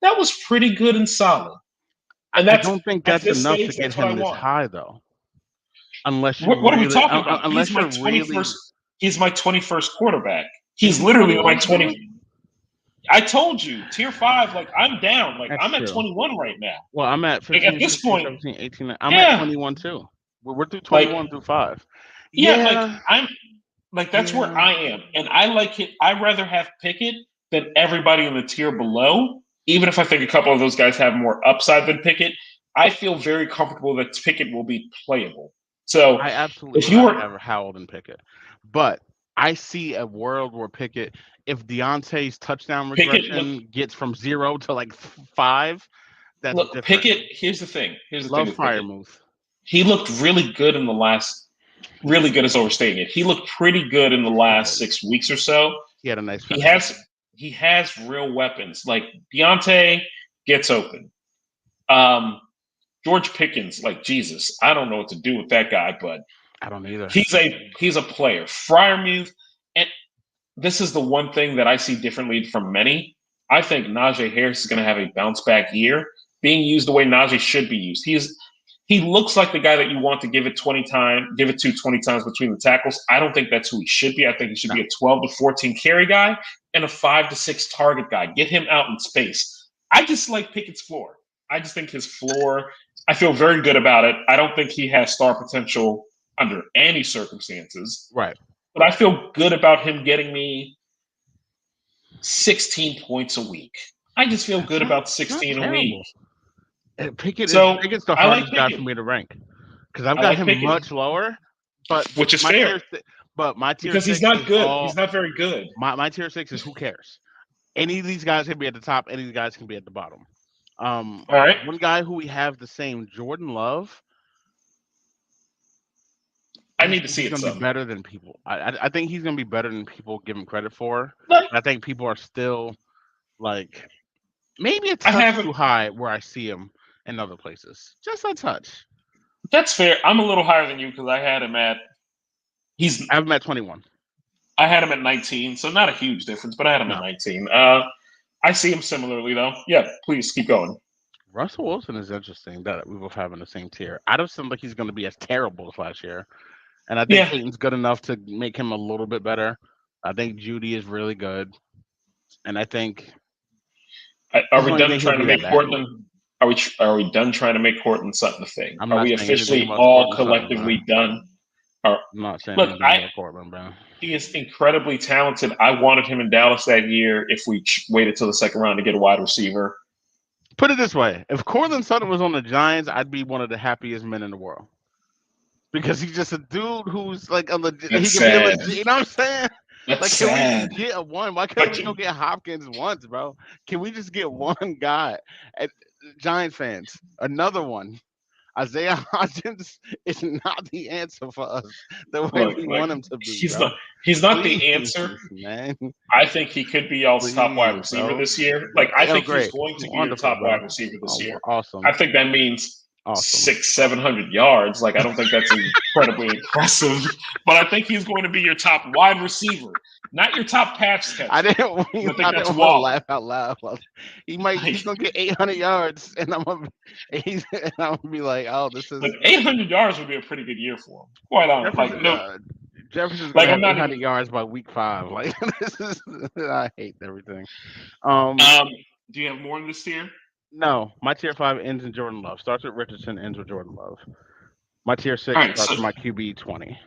that was pretty good and solid. And I don't think that's enough to get him this high, though. Unless you what are we talking about? He's my 21st. He's my 21st quarterback. He's literally my 20. I told you, tier 5. Like I'm down. Like I'm at 21 right now. Well, I'm at 15, like at this 16, point, 17, 18. I'm at 21 too. We're through 21 through 5. I'm like that's where I am, and I like it. I'd rather have Pickett than everybody in the tier below. Even if I think a couple of those guys have more upside than Pickett, I feel very comfortable that Pickett will be playable. So I absolutely have Howell than Pickett, but I see a world where Pickett, if Deontay's touchdown regression gets from 0 to like 5, that's different. Pickett. Here's the thing. Love Freiermuth. He looked really good in the last. Really good is overstating it. He looked pretty good in the last 6 weeks or so. He had a nice. He has real weapons. Like Deontay gets open. George Pickens, like Jesus, I don't know what to do with that guy, but I don't either. He's a player. Freiermuth, and this is the one thing that I see differently from many. I think Najee Harris is going to have a bounce back year, being used the way Najee should be used. He looks like the guy that you want to give it to 20 times between the tackles. I don't think that's who he should be. I think he should be a 12 to 14 carry guy and a 5 to 6 target guy. Get him out in space. I just like Pickett's floor. I just think his floor, I feel very good about it. I don't think he has star potential under any circumstances. Right. But I feel good about him getting me 16 points a week. I just feel good about 16 a week. Pickett's the hardest guy for me to rank because I've got him much lower, but which is fair. But my tier because 6 he's not good. He's not very good. My tier 6 is who cares. Any of these guys can be at the top. Any of these guys can be at the bottom. All right. One guy who we have the same, Jordan Love. I need to see it. He's going to be better than people. I think he's going to be better than people give him credit for. I think people are still like maybe a touch too high where I see him in other places. Just a touch. That's fair. I'm a little higher than you because I had him at. I have him at 21. I had him at 19, so not a huge difference, but I had him at 19. I see him similarly, though. Yeah, please keep going. Russell Wilson is interesting that we both have in the same tier. I don't seem like he's going to be as terrible as last year. And I think Peyton's good enough to make him a little bit better. I think Judy is really good. And I think... Are we done trying to make Portland... Are we done trying to make Portland Sutton a thing? Are we officially all collectively done? I'm not saying anything about Portland, bro. He is incredibly talented. I wanted him in Dallas that year if we waited till the second round to get a wide receiver. Put it this way. If Courtland Sutton was on the Giants, I'd be one of the happiest men in the world. Because he's just a dude who's like a legit. He can be legit. You know what I'm saying? That's can we get one? Why can't we go get Hopkins once, bro? Can we just get one guy? Giant fans, another one. Isaiah Hodgins is not the answer for us the way Look, we like want him to be, he's bro. not he's not Please, the answer. man. I think he could be y'all's top wide Please, receiver bro. this year. Like I Oh, think he's great. going to be your Wonderful, top wide bro. receiver this Oh, year. awesome. I think that means Awesome. 600-700 yards. Like I don't think that's incredibly impressive, but I think he's going to be your top wide receiver, not your top pass catcher. I didn't, I think I that's didn't want to Waller. laugh out loud. He's gonna get 800 yards, and I'm gonna be like, oh, this is Like 800 yards would be a pretty good year for him. Quite honest. Like Jefferson. no, Jefferson's like gonna I'm have not 800 even. yards by week 5. Like this is, I hate everything. Do you have more in this tier? No, my tier 5 ends in Jordan Love. Starts with Richardson, ends with Jordan Love. My tier 6 All right, starts so with my QB 20.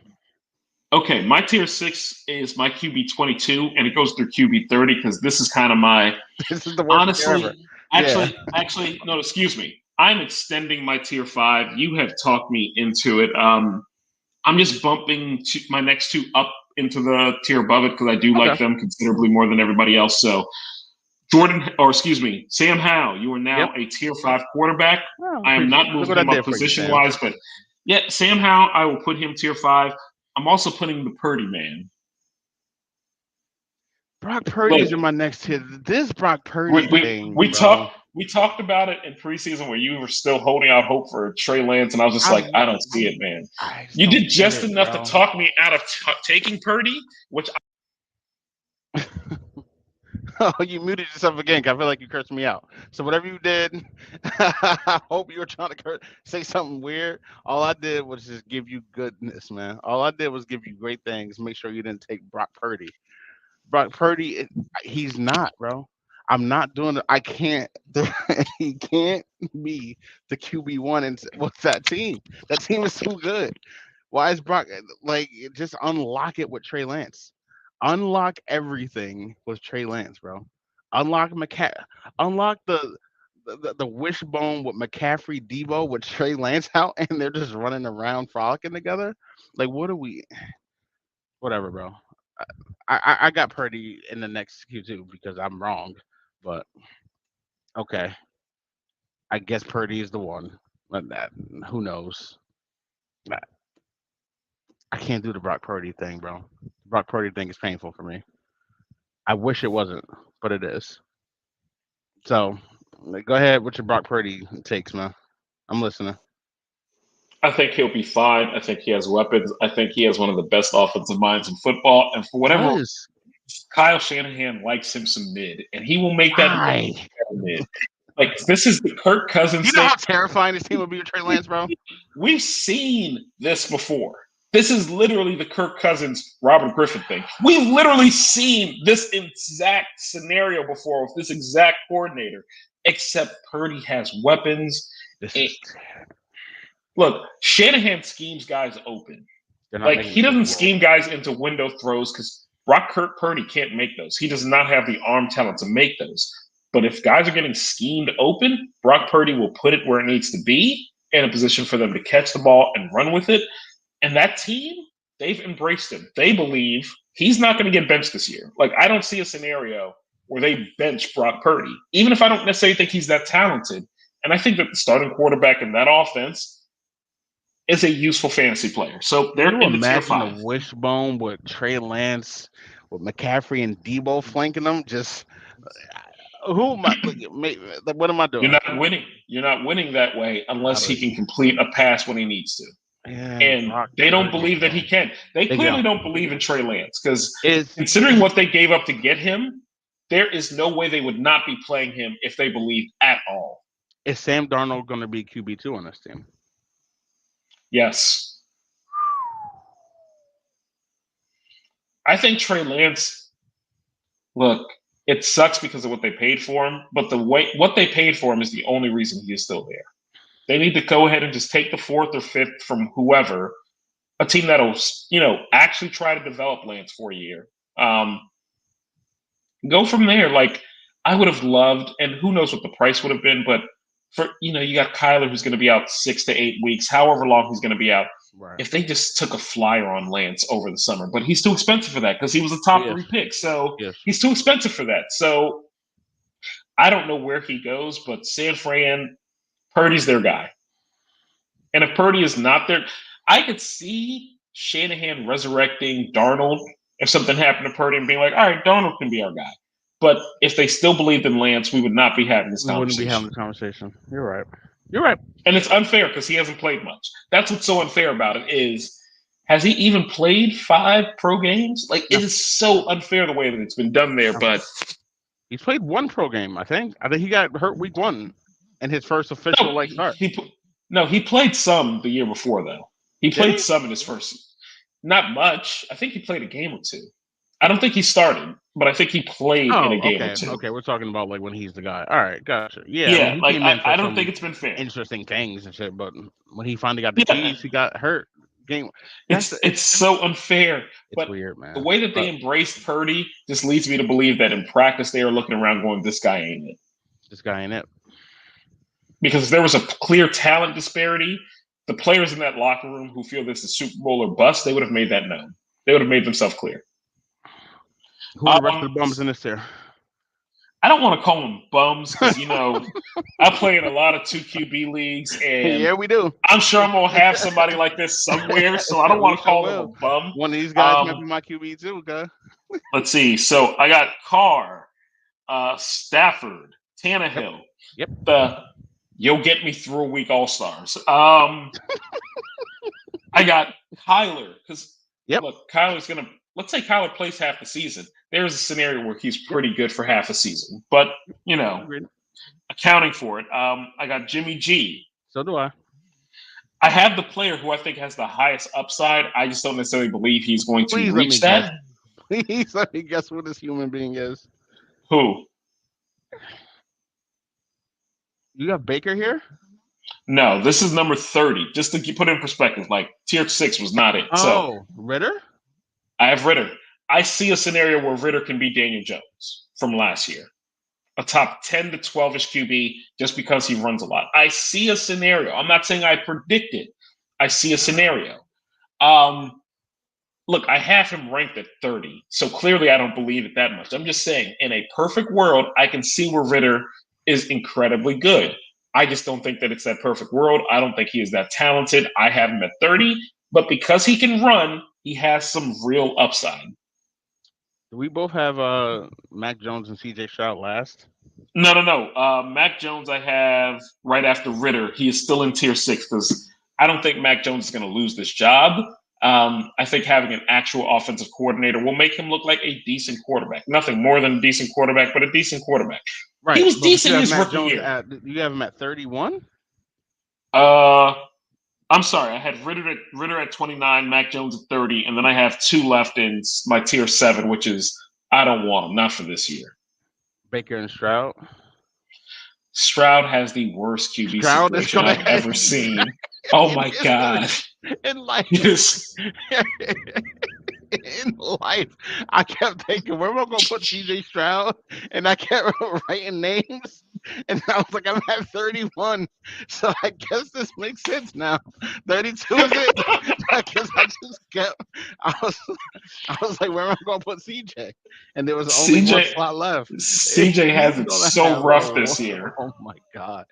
okay, my tier 6 is my QB 22, and it goes through QB 30 because this is kind of my This is the worst tier ever. honestly, Yeah. actually, no, excuse me. I'm extending my tier 5. You have talked me into it. I'm just bumping my next two up into the tier above it because I do like Okay. them considerably more than everybody else. So Sam Howell, you are now a tier 5 quarterback. Oh, I am not Look moving what I him up did for you, position Sam. wise, but yeah, Sam Howell, I will put him tier 5. I'm also putting the Purdy man. Brock Purdy's in my next tier. This Brock Purdy thing, bro. We talked about it in preseason where you were still holding out hope for Trey Lance, and I was just like, I don't see it, man. You did just enough to talk me out of taking Purdy, which. Oh, you muted yourself again. 'Cause I feel like you cursed me out. So whatever you did, I hope you were trying to say something weird. All I did was just give you goodness, man. All I did was give you great things. Make sure you didn't take Brock Purdy. Brock Purdy, he's not, bro. I'm not doing it. I can't. He can't be the QB1 with that team. That team is too good. Why is Brock just unlock it with Trey Lance? Unlock everything with Trey Lance, bro. Unlock unlock the wishbone with McCaffrey, Debo with Trey Lance out, and they're just running around frolicking together. Like, what are we? Whatever, bro. I got Purdy in the next Q2 because I'm wrong, but okay. I guess Purdy is the one. But that who knows? I can't do the Brock Purdy thing, bro. The Brock Purdy thing is painful for me. I wish it wasn't, but it is. So go ahead with your Brock Purdy takes, man. I'm listening. I think he'll be fine. I think he has weapons. I think he has one of the best offensive minds in football. And for whatever reason, Kyle Shanahan likes him some mid, and he will make that mid. Like this is the Kirk Cousins. You know how terrifying this team would be with Trey Lance, bro? We've seen this before. This is literally the Kirk Cousins, Robert Griffin thing. We've literally seen this exact scenario before with this exact coordinator, except Purdy has weapons. Look, Shanahan schemes guys open. Like he doesn't scheme guys into window throws because Brock Purdy can't make those. He does not have the arm talent to make those. But if guys are getting schemed open, Brock Purdy will put it where it needs to be in a position for them to catch the ball and run with it. And that team, they've embraced him. They believe he's not going to get benched this year. Like, I don't see a scenario where they bench Brock Purdy, even if I don't necessarily think he's that talented. And I think that the starting quarterback in that offense is a useful fantasy player. So they're in the tier 5. The wishbone with Trey Lance, with McCaffrey and Debo flanking them. Just who am I? What am I doing? You're not winning. You're not winning that way unless he can complete a pass when he needs to. Yeah, and they don't believe that he can. They clearly don't believe in Trey Lance because considering what they gave up to get him, there is no way they would not be playing him if they believe at all. Is Sam Darnold going to be QB2 on this team? Yes. I think Trey Lance, look, it sucks because of what they paid for him, but what they paid for him is the only reason he is still there. They need to go ahead and just take the 4th or 5th from whoever, a team that'll, actually try to develop Lance for a year. Go from there. Like, I would have loved, and who knows what the price would have been, but you got Kyler who's going to be out 6 to 8 weeks, however long he's going to be out. Right. If they just took a flyer on Lance over the summer, but he's too expensive for that because he was a top 3 pick. So he's too expensive for that. So I don't know where he goes, but San Fran, Purdy's their guy. And if Purdy is not there, I could see Shanahan resurrecting Darnold if something happened to Purdy and being like, all right, Darnold can be our guy. But if they still believed in Lance, we would not be having this We wouldn't be having conversation. this conversation. You're right. You're right. And it's unfair because he hasn't played much. That's what's so unfair about it is, has he even played 5 pro games? Like, No. it is so unfair the way that it's been done there. No. But He's played 1 pro game, I think. I think he got hurt week 1 in his first official start. He played some the year before, though. He played some in his first. Not much. I think he played a game or 2. I don't think he started, but I think he played in a game or 2. Okay, we're talking about like when he's the guy. All right, gotcha. Yeah, Yeah, I mean, he came in for I don't some think it's been fair. interesting things and shit, but when he finally got the keys, he got hurt. Game. It's so unfair. It's but weird, man. The way that they embraced Purdy just leads me to believe that in practice they are looking around going, this guy ain't it. This guy ain't it. Because if there was a clear talent disparity, the players in that locker room who feel this is Super Bowl or bust, they would have made that known. They would have made themselves clear. Who are the rest of the bums in this tier? I don't want to call them bums because, I play in a lot of 2 QB leagues. And yeah, we do. I'm sure I'm going to have somebody like this somewhere, so I don't want to call them a bum. One of these guys might be my QB too, guy. Let's see. So I got Carr, Stafford, Tannehill. Yep. You'll get me through a week all-stars. I got Kyler because, look, Kyler's going to – let's say Kyler plays half the season. There's a scenario where he's pretty good for half a season. But, accounting for it, I got Jimmy G. So do I. I have the player who I think has the highest upside. I just don't necessarily believe he's going to reach that. Please let me guess what this human being is. Who? You got Baker here? No, this is number 30. Just to put it in perspective, like tier 6 was not it. Oh, Ritter? I have Ritter. I see a scenario where Ritter can be Daniel Jones from last year. A top 10 to 12-ish QB just because he runs a lot. I see a scenario. I'm not saying I predict it. I see a scenario. Look, I have him ranked at 30. So clearly I don't believe it that much. I'm just saying in a perfect world, I can see where Ritter is incredibly good. I just don't think that it's that perfect world. I don't think he is that talented. I have him at 30. But because he can run, he has some real upside. Do we both have Mac Jones and CJ Stroud last? No. Mac Jones I have right after Ritter. He is still in tier 6 because I don't think Mac Jones is going to lose this job. I think having an actual offensive coordinator will make him look like a decent quarterback. Nothing more than a decent quarterback, but a decent quarterback. Right. He was decent in his rookie year. You have him at 31? I'm sorry. I had Ritter at 29, Mac Jones at 30, and then I have 2 left in my tier 7, which is I don't want them, not for this year. Baker and Stroud. Stroud has the worst QB situation I've ever seen. Oh my God! In life, in life, I kept thinking, where am I going to put CJ Stroud? And I kept writing names. And I was like, I'm at 31. So I guess this makes sense now. 32 is it? I guess I just kept, I was like, where am I going to put CJ? And there was only one slot left. CJ has it so rough this year. Oh my God.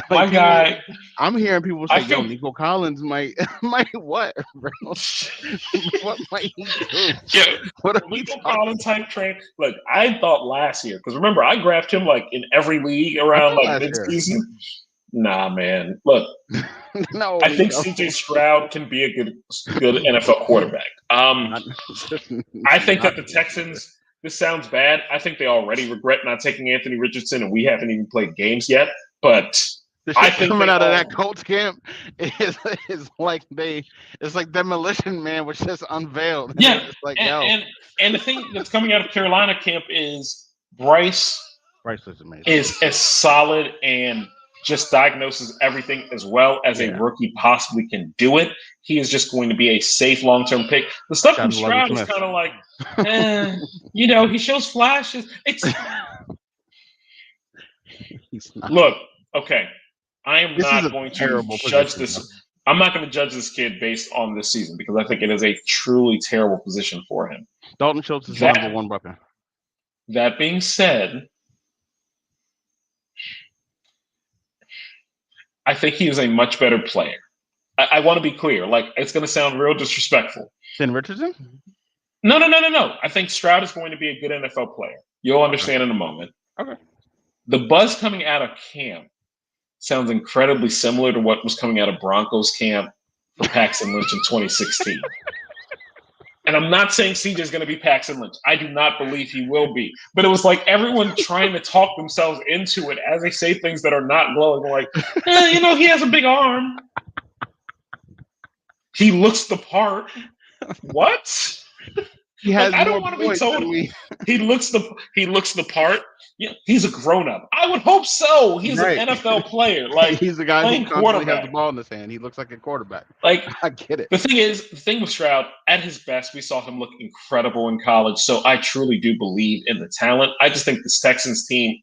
My guy. I'm hearing people say, yo, Nico Collins might what, bro? What might he do? Yeah, what are Nico Collins type trade? Look, I thought last year, because remember, I graphed him like in every league around like mid-season. Nah, man. Look, no, I think CJ Stroud can be a good NFL quarterback. I think that the Texans, this sounds bad. I think they already regret not taking Anthony Richardson, and we haven't even played games yet. But I think coming out of that Colts camp is like it's like Demolition Man was just unveiled. Yeah, it's like, and the thing that's coming out of Carolina camp is Bryce is amazing. Is as solid and just diagnoses everything as well as a rookie possibly can do it. He is just going to be a safe long-term pick. The stuff from Stroud is kind of like, he shows flashes. Look, okay. I am not going to judge this. I'm not going to judge this kid based on this season because I think it is a truly terrible position for him. Dalton Schultz is the number 1 weapon. That being said, I think he is a much better player. I want to be clear. Like, it's going to sound real disrespectful. Then Richardson? No. I think Stroud is going to be a good NFL player. You'll understand in a moment. Okay. The buzz coming out of camp sounds incredibly similar to what was coming out of Broncos camp for Paxton Lynch in 2016. And I'm not saying CJ's going to be Paxton Lynch. I do not believe he will be. But it was like everyone trying to talk themselves into it as they say things that are not glowing. Like, he has a big arm. He looks the part. What? He has I don't want to be told he looks the part. Yeah, he's a grown up. I would hope so. He's an NFL player. Like, he's the guy who constantly has the ball in his hand. He looks like a quarterback. Like, I get it. The thing with Stroud, at his best, we saw him look incredible in college. So I truly do believe in the talent. I just think this Texans team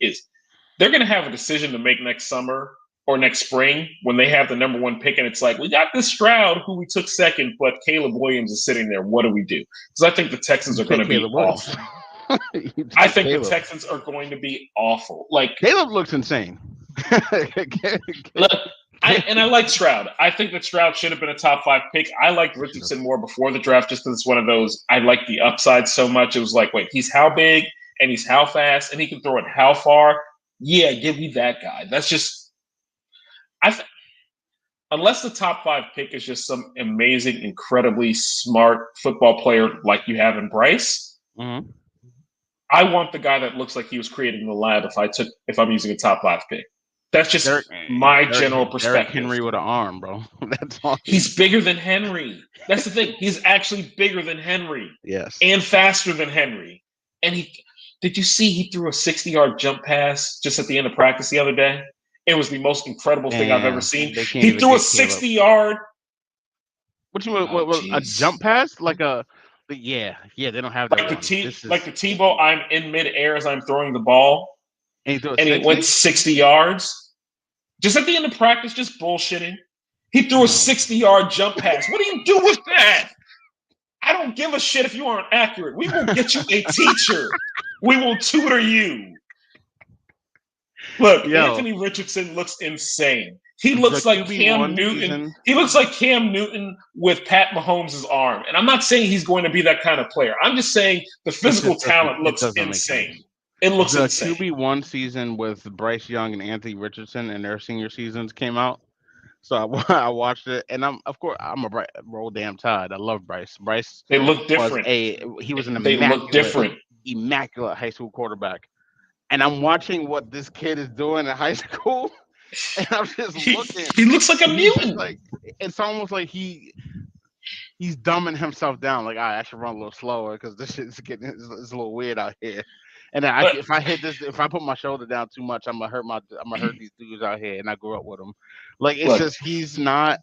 they're going to have a decision to make next summer or next spring when they have the number 1 pick. And it's like, we got this Stroud who we took second, but Caleb Williams is sitting there. What do we do? Because I think the Texans are going to be awful. I think the Texans are going to be awful. Like, Caleb looks insane. Look, I like Stroud. I think that Stroud should have been a top 5 pick. I liked Richardson more before the draft just because it's one of those, I like the upside so much. It was like, wait, he's how big and he's how fast and he can throw it how far? Yeah, give me that guy. That's just, unless the top 5 pick is just some amazing, incredibly smart football player like you have in Bryce, I want the guy that looks like he was created in the lab if I'm using a top 5 pick. That's just my general perspective. Derrick Henry with an arm, bro. That's all. He's bigger than Henry. That's the thing. He's actually bigger than Henry. Yes. And faster than Henry. And did you see he threw a 60-yard jump pass just at the end of practice the other day? It was the most incredible thing I've ever seen. He threw a 60-yard. What you mean? A jump pass? Yeah, they don't have that. Like the Tebow, I'm in midair as I'm throwing the ball. And it went 60 yards. Just at the end of practice, just bullshitting. He threw a 60-yard jump pass. What do you do with that? I don't give a shit if you aren't accurate. We will get you a teacher. We will tutor you. Look, Anthony Richardson looks insane. He looks like Cam Newton. He looks like Cam Newton with Pat Mahomes' arm. And I'm not saying he's going to be that kind of player. I'm just saying the physical talent looks insane. It looks insane. The QB1 season with Bryce Young and Anthony Richardson and their senior seasons came out. So I watched it, and I'm a Roll Damn Tide. I love Bryce. They look different. He was an immaculate high school quarterback. And I'm watching what this kid is doing in high school, and I'm just looking. He looks like a mutant. It's almost like he's dumbing himself down. Like, I should run a little slower because this shit's it's a little weird out here. And if I put my shoulder down too much, I'm gonna hurt these dudes out here. And I grew up with them. Like, he's not.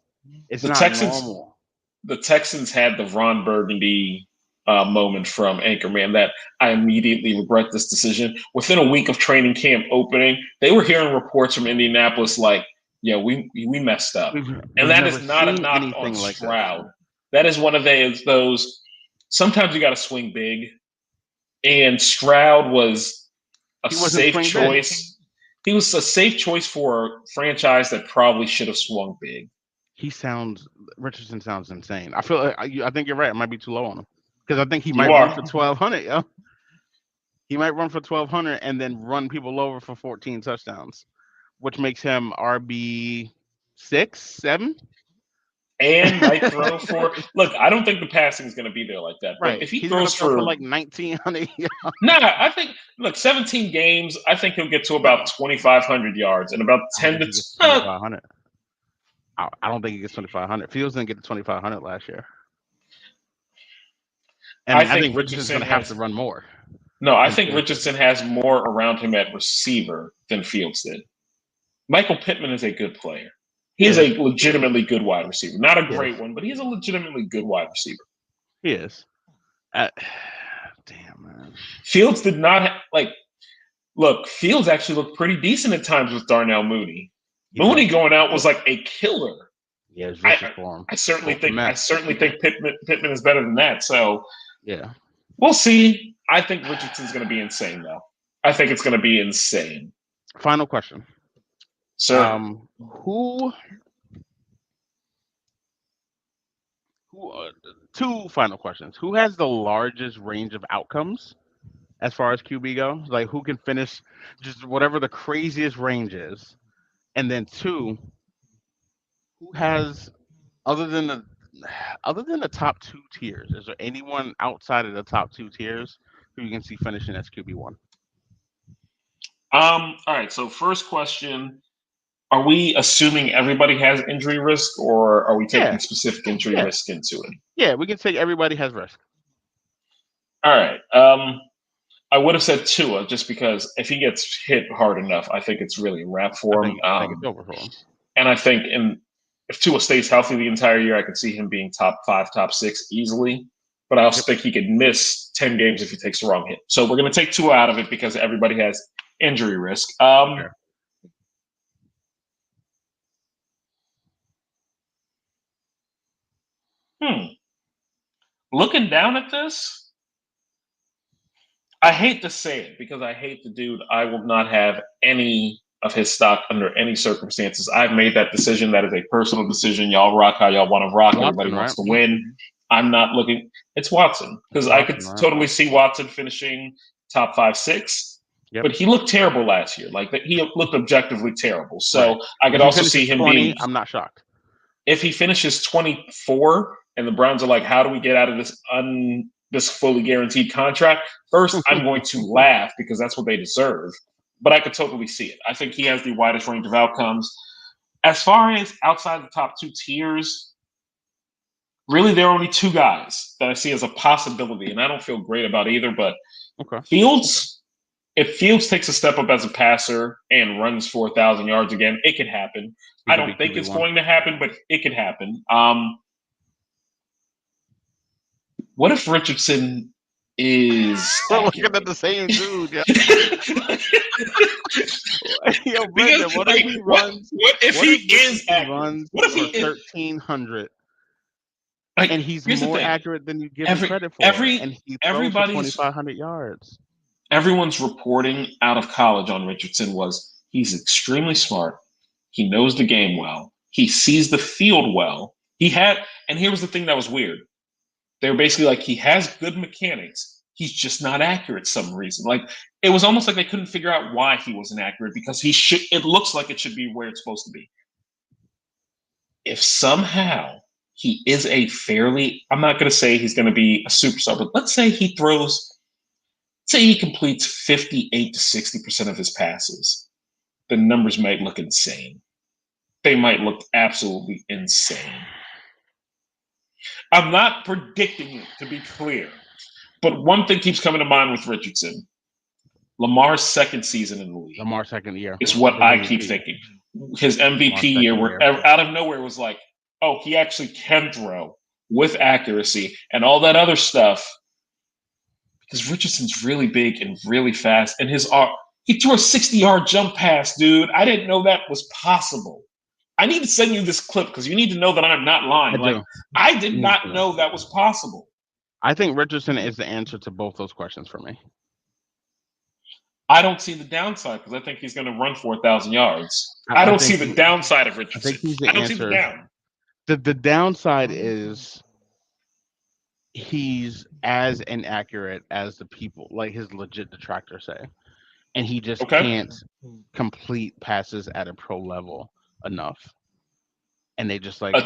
It's not normal. The Texans had the Ron Burgundy moment from Anchorman that I immediately regret this decision. Within a week of training camp opening, they were hearing reports from Indianapolis like, yeah, we messed up. And that is not a knock on Stroud. That is one of those, sometimes you got to swing big. And Stroud was a safe choice. He was a safe choice for a franchise that probably should have swung big. Richardson sounds insane. I think you're right. It might be too low on him. Because I think he might run for 1,200, yo. He might run for 1,200 and then run people over for 14 touchdowns, which makes him RB 6, 7. And might throw for. Look, I don't think the passing is going to be there like that. Right. But if he throws for like 1,900, I think 17 games. I think he'll get to about 2,500 yards and about 10 to 2,500. I don't think he gets 2,500. Fields didn't get to 2,500 last year. And I think Richardson's going to have to run more. No, I think Richardson has more around him at receiver than Fields did. Michael Pittman is a good player. He is a legitimately good wide receiver. Not a great one, but he is a legitimately good wide receiver. He is. Damn, man. Fields did not Fields actually looked pretty decent at times with Darnell Mooney. Mooney going out was like a killer. Yeah, I certainly think Pittman is better than that. So yeah, we'll see. I think Richardson's going to be insane, though. I think it's going to be insane. Final question. Sir, Two final questions. Who has the largest range of outcomes as far as QB goes? Like who can finish just whatever the craziest range is? And then two, who has other than the other than the top two tiers, is there anyone outside of the top two tiers who you can see finishing as QB1? All right. So first question: are we assuming everybody has injury risk, or are we Yeah, taking specific injury yeah, risk into it? yeah. We can say everybody has risk. All right. I would have said Tua just because if he gets hit hard enough, I think it's really a wrap for him. I think it's over for him. And I think if Tua stays healthy the entire year, I could see him being top 5, top 6 easily. But I also think he could miss 10 games if he takes the wrong hit. So we're going to take Tua out of it because everybody has injury risk. Sure. Looking down at this, I hate to say it because I hate the dude. I will not have any of his stock under any circumstances. I've made that decision. That is a personal decision. Y'all rock how y'all want to rock. Watson, Everybody wants right? to win. I'm not looking. It's Watson because I could totally see Watson finishing top 5, 6. Yep. But he looked terrible last year. Like he looked objectively terrible. So I could also see him 20, being. I'm not shocked. If he finishes 24 and the Browns are like, how do we get out of this fully guaranteed contract? First, I'm going to laugh because that's what they deserve. But I could totally see it. I think he has the widest range of outcomes. As far as outside the top two tiers, really there are only two guys that I see as a possibility, and I don't feel great about either. But Fields, if Fields takes a step up as a passer and runs for 1,000 yards again, it could happen. I don't think it's going to happen, but it could happen. What if Richardson is? We're looking at the same dude. Yeah. Yo, Brendan, what if he runs? What if he is runs for 1,300? And he's more accurate than you give him credit for. And he throws for 2,500 yards. Everyone's reporting out of college on Richardson was he's extremely smart. He knows the game well. He sees the field well. And here was the thing that was weird. They were basically like, he has good mechanics. He's just not accurate some reason. Like it was almost like they couldn't figure out why he wasn't accurate because it looks like it should be where it's supposed to be. If somehow he is I'm not going to say he's going to be a superstar, but let's say he completes 58 to 60% of his passes. The numbers might look insane. They might look absolutely insane. I'm not predicting it, to be clear. But one thing keeps coming to mind with Richardson. Lamar's second season in the league. Lamar's second year. Is what I keep thinking. His MVP year, where out of nowhere was like, oh, he actually can throw with accuracy and all that other stuff. Because Richardson's really big and really fast. And he threw a 60-yard jump pass, dude. I didn't know that was possible. I need to send you this clip because you need to know that I'm not lying. I did not know that was possible. I think Richardson is the answer to both those questions for me. I don't see the downside because I think he's going to run for 1,000 yards. I don't see the downside of Richardson. I think he's the answer. See the down. The downside is he's as inaccurate as the people, like his legit detractors say. And he just can't complete passes at a pro level enough. And they just like a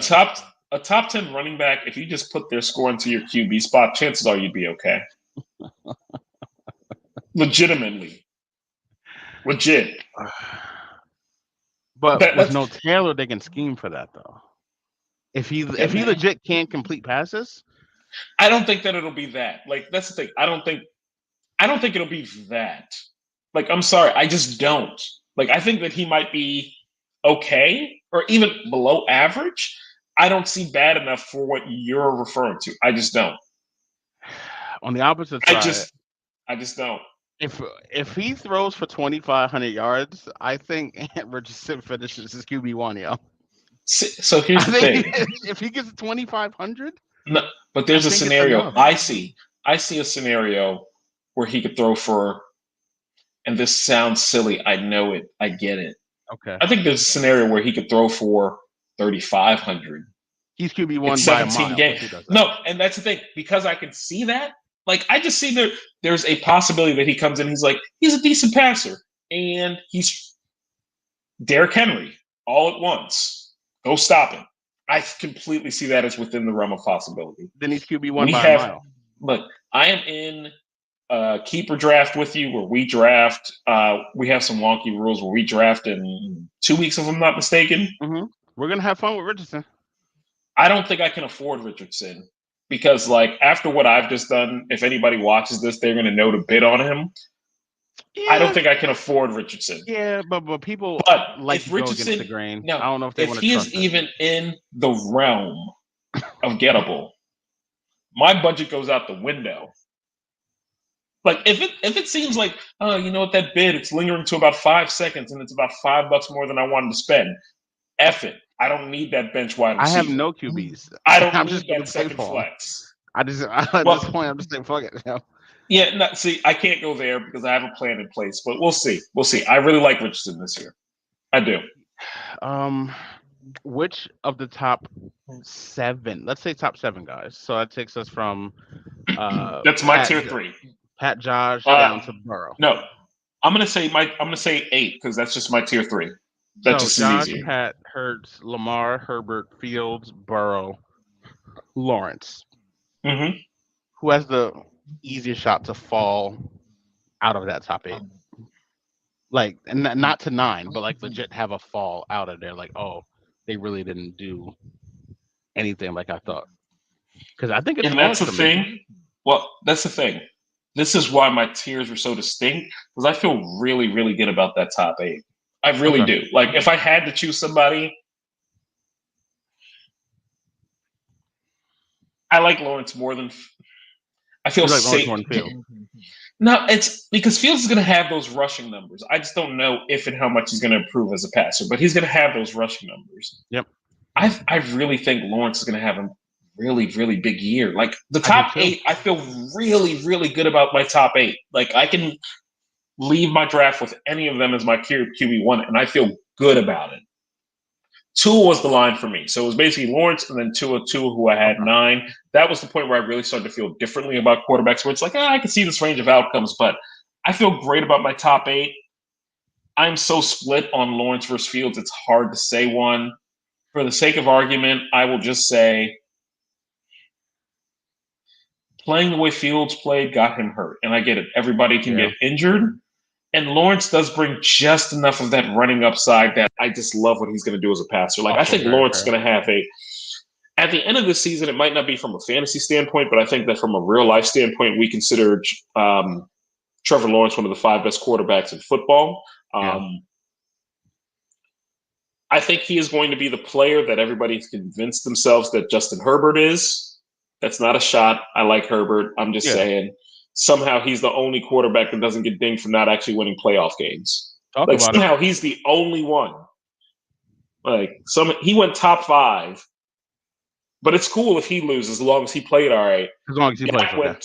top 10 running back, if you just put their score into your QB spot, chances are you'd be okay. Legitimately. Legit. But with no Taylor, they can scheme for that though. If he legit can't complete passes, I don't think that it'll be that. Like that's the thing. I don't think it'll be that. Like I'm sorry, I just don't. Like I think that he might be okay or even below average. I don't see bad enough for what you're referring to. I just don't. On the opposite side, I just don't. If he throws for 2,500 yards, I think Richardson finishes his QB1, yo. So here's the thing: if he gets 2,500, no, but there's a scenario I see. I see a scenario where he could throw for, and this sounds silly. I know it. I get it. Okay. I think there's a scenario where he could throw for 3,500. He's QB1 It's by a 17 mile. games. No, and that's the thing. Because I can see that, like, I just see there's a possibility that he comes in, he's a decent passer. And he's Derrick Henry all at once. Go stop him. I completely see that as within the realm of possibility. Then he's QB1 by a mile. Look, I am in keeper draft with you where we draft. We have some wonky rules where we draft in 2 weeks, if I'm not mistaken. Mm-hmm. We're going to have fun with Richardson. I don't think I can afford Richardson because, like, after what I've just done, if anybody watches this, they're going to know to bid on him. Yeah. I don't think I can afford Richardson. Yeah, but people like to Richardson, go against the grain. No, I don't know if they want to trust If he is even in the realm of gettable, my budget goes out the window. Like, if it seems like, oh, you know what, that bid, it's lingering to about 5 seconds and it's about $5 more than I wanted to spend. F it. I don't need that bench wide receiver. I have no QBs. I don't need that second flex. At this point, I'm just saying, fuck it. You know? Yeah, see, I can't go there because I have a plan in place, but we'll see. We'll see. I really like Richardson this year. I do. Which of the top 7, let's say top 7 guys. So that takes us from that's my tier 3. Pat, Josh down to Burrow. No. I'm gonna say 8 because that's just my tier 3. That's just Josh, easy. Pat, Hurts, Lamar, Herbert, Fields, Burrow, Lawrence. Mm-hmm. Who has the easiest shot to fall out of that top 8? Like, and not to 9, but like legit have a fall out of there. Like, oh, they really didn't do anything like I thought. Because I think it's and that's the thing. Well, that's the thing. This is why my tiers are so distinct because I feel really, really good about that top 8. I really do. Like, if I had to choose somebody, I like Lawrence more than. I feel safe. No, it's because Fields is going to have those rushing numbers. I just don't know if and how much he's going to improve as a passer, but he's going to have those rushing numbers. Yep. I really think Lawrence is going to have a really, really big year. Like, the top 8, I feel really, really good about my top 8. Like, I can leave my draft with any of them as my QB1, and I feel good about it. Tua was the line for me. So it was basically Lawrence and then Tua, who I had 9. That was the point where I really started to feel differently about quarterbacks, where it's like, I can see this range of outcomes, but I feel great about my top 8. I'm so split on Lawrence versus Fields, it's hard to say one. For the sake of argument, I will just say playing the way Fields played got him hurt. And I get it. Everybody can get injured. And Lawrence does bring just enough of that running upside that I just love what he's going to do as a passer. Like, I think Lawrence is going to have at the end of the season, it might not be from a fantasy standpoint, but I think that from a real life standpoint, we consider Trevor Lawrence one of the 5 best quarterbacks in football. I think he is going to be the player that everybody's convinced themselves that Justin Herbert is. That's not a shot. I like Herbert. I'm just saying. Somehow he's the only quarterback that doesn't get dinged for not actually winning playoff games. Somehow he's the only one. He went top 5, but it's cool if he loses as long as he played all right. As long as he played.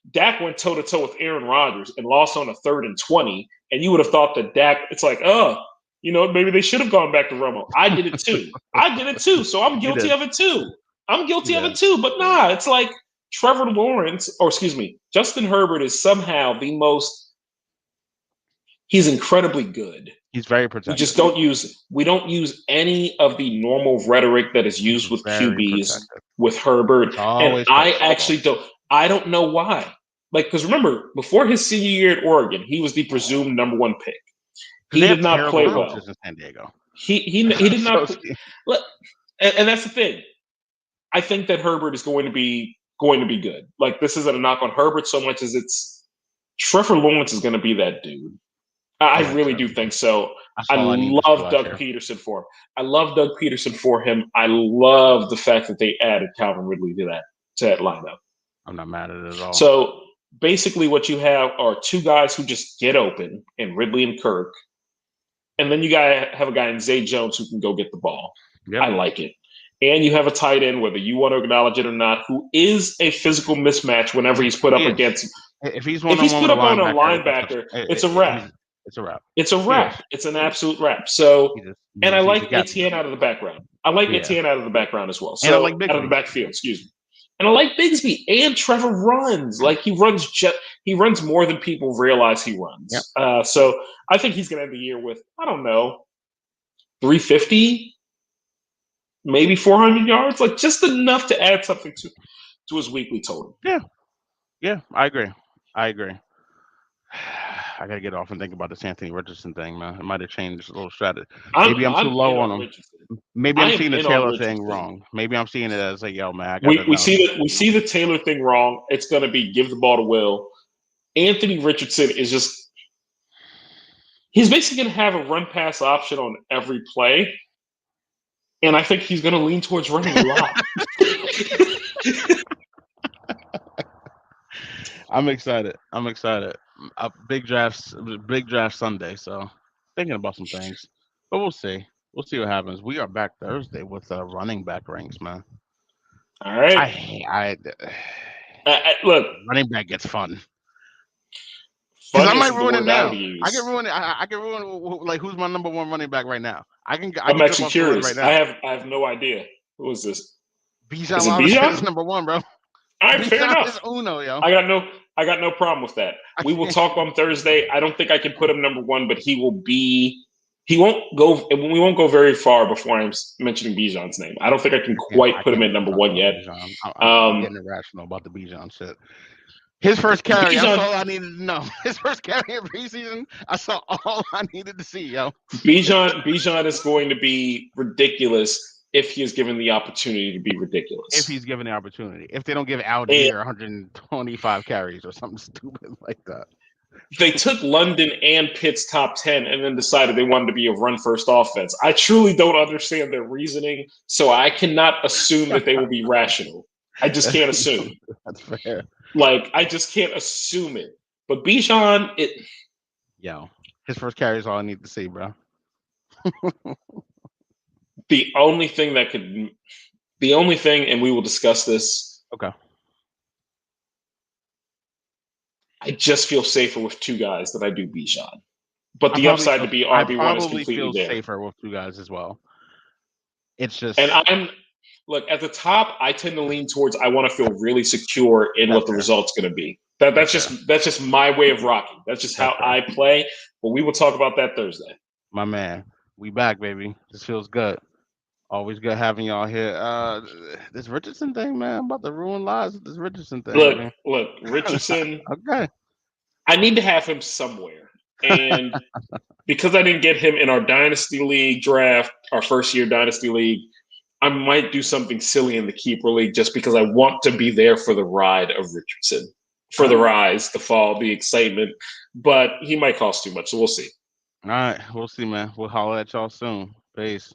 Dak went toe to toe with Aaron Rodgers and lost on a 3rd and 20, and you would have thought that Dak. It's like, maybe they should have gone back to Romo. I did it too. So I'm guilty of it too. But nah, it's like. Justin Herbert is somehow the most. He's incredibly good. He's very protected. We don't use any of the normal rhetoric that is used with QBs with Herbert. And I don't know why. Like, because remember, before his senior year at Oregon, he was the presumed number 1 pick. He did not play well. In San Diego. He did not. And that's the thing. I think that Herbert is going to be good. Like, this isn't a knock on Herbert so much as it's Trevor Lawrence is going to be that dude. I really do think so. I love Doug Peterson for him. I love the fact that they added Calvin Ridley to that lineup. I'm not mad at it at all. So basically what you have are 2 guys who just get open in Ridley and Kirk. And then you have a guy in Zay Jones who can go get the ball. Yep. I like it. And you have a tight end, whether you want to acknowledge it or not, who is a physical mismatch whenever he's put up against. If he's put up on a linebacker, it's a wrap. It's a wrap. It's a wrap. Yes. It's an absolute wrap. So, He just, and I he's like the captain. Etienne out of the background. I like Yeah. Etienne out of the background as well. And I So like out of the Bigsby. backfield, excuse me. And I like Bigsby and Trevor runs. Like he runs more than people realize he runs. Yep. So I think he's going to end the year with, I don't know, 350, maybe 400 yards, like just enough to add something to his weekly total. Yeah, I agree. I gotta get off and think about this Anthony Richardson thing, man. It might have changed a little strategy. Maybe I'm too low on him. Richardson. Maybe I'm seeing the in on Taylor thing Richardson. wrong. Maybe I'm seeing it as like, yo, man, I We gotta know. see the Taylor thing wrong. It's going to be give the ball to Will. Anthony Richardson is just he's basically going to have a run pass option on every play, and I think he's going to lean towards running a lot. I'm excited. Big draft Sunday. So thinking about some things, but we'll see. We'll see what happens. We are back Thursday with running back ranks, man. All right. Look, running back gets fun. Because I might ruin it now. I can ruin it. I can ruin like who's my number one running back right now. I'm actually curious. Right now. I have no idea. Who is this? Bijan Robinson is number one, bro. All right, fair enough. Is Uno, yo. I got no problem with that. We will talk on Thursday. I don't think I can put him number one, but he will be. He won't go. We won't go very far before I'm mentioning Bijan's name. I don't think I can quite put him at number one yet. I'm getting irrational about the Bijan shit. His first carry, that's all I needed to know. His first carry in preseason, I saw all I needed to see, yo. Bijan is going to be ridiculous if he is given the opportunity to be ridiculous. If he's given the opportunity. If they don't give Algier 125 carries or something stupid like that. They took London and Pitt's top 10 and then decided they wanted to be a run-first offense. I truly don't understand their reasoning, so I cannot assume that they will be rational. I just can't assume. That's fair. Like, I just can't assume it. But Bijan, Yo, his first carry is all I need to see, bro. The only thing, and we will discuss this. Okay. I just feel safer with two guys than I do Bijan. But the upside to be RB1 is completely there. I probably feel safer with two guys as well. It's just... And look, at the top, I tend to lean towards I want to feel really secure in what the result's going to be. That's just my way of rocking. That's just how I play. But we will talk about that Thursday. My man, we back, baby. This feels good. Always good having y'all here. This Richardson thing, man, I'm about to ruin lives with this Richardson thing. Look, Richardson. Okay. I need to have him somewhere. And because I didn't get him in our Dynasty League draft, our first year Dynasty League, I might do something silly in the Keeper League just because I want to be there for the ride of Richardson, for the rise, the fall, the excitement. But he might cost too much, so we'll see. All right. We'll see, man. We'll holler at y'all soon. Peace.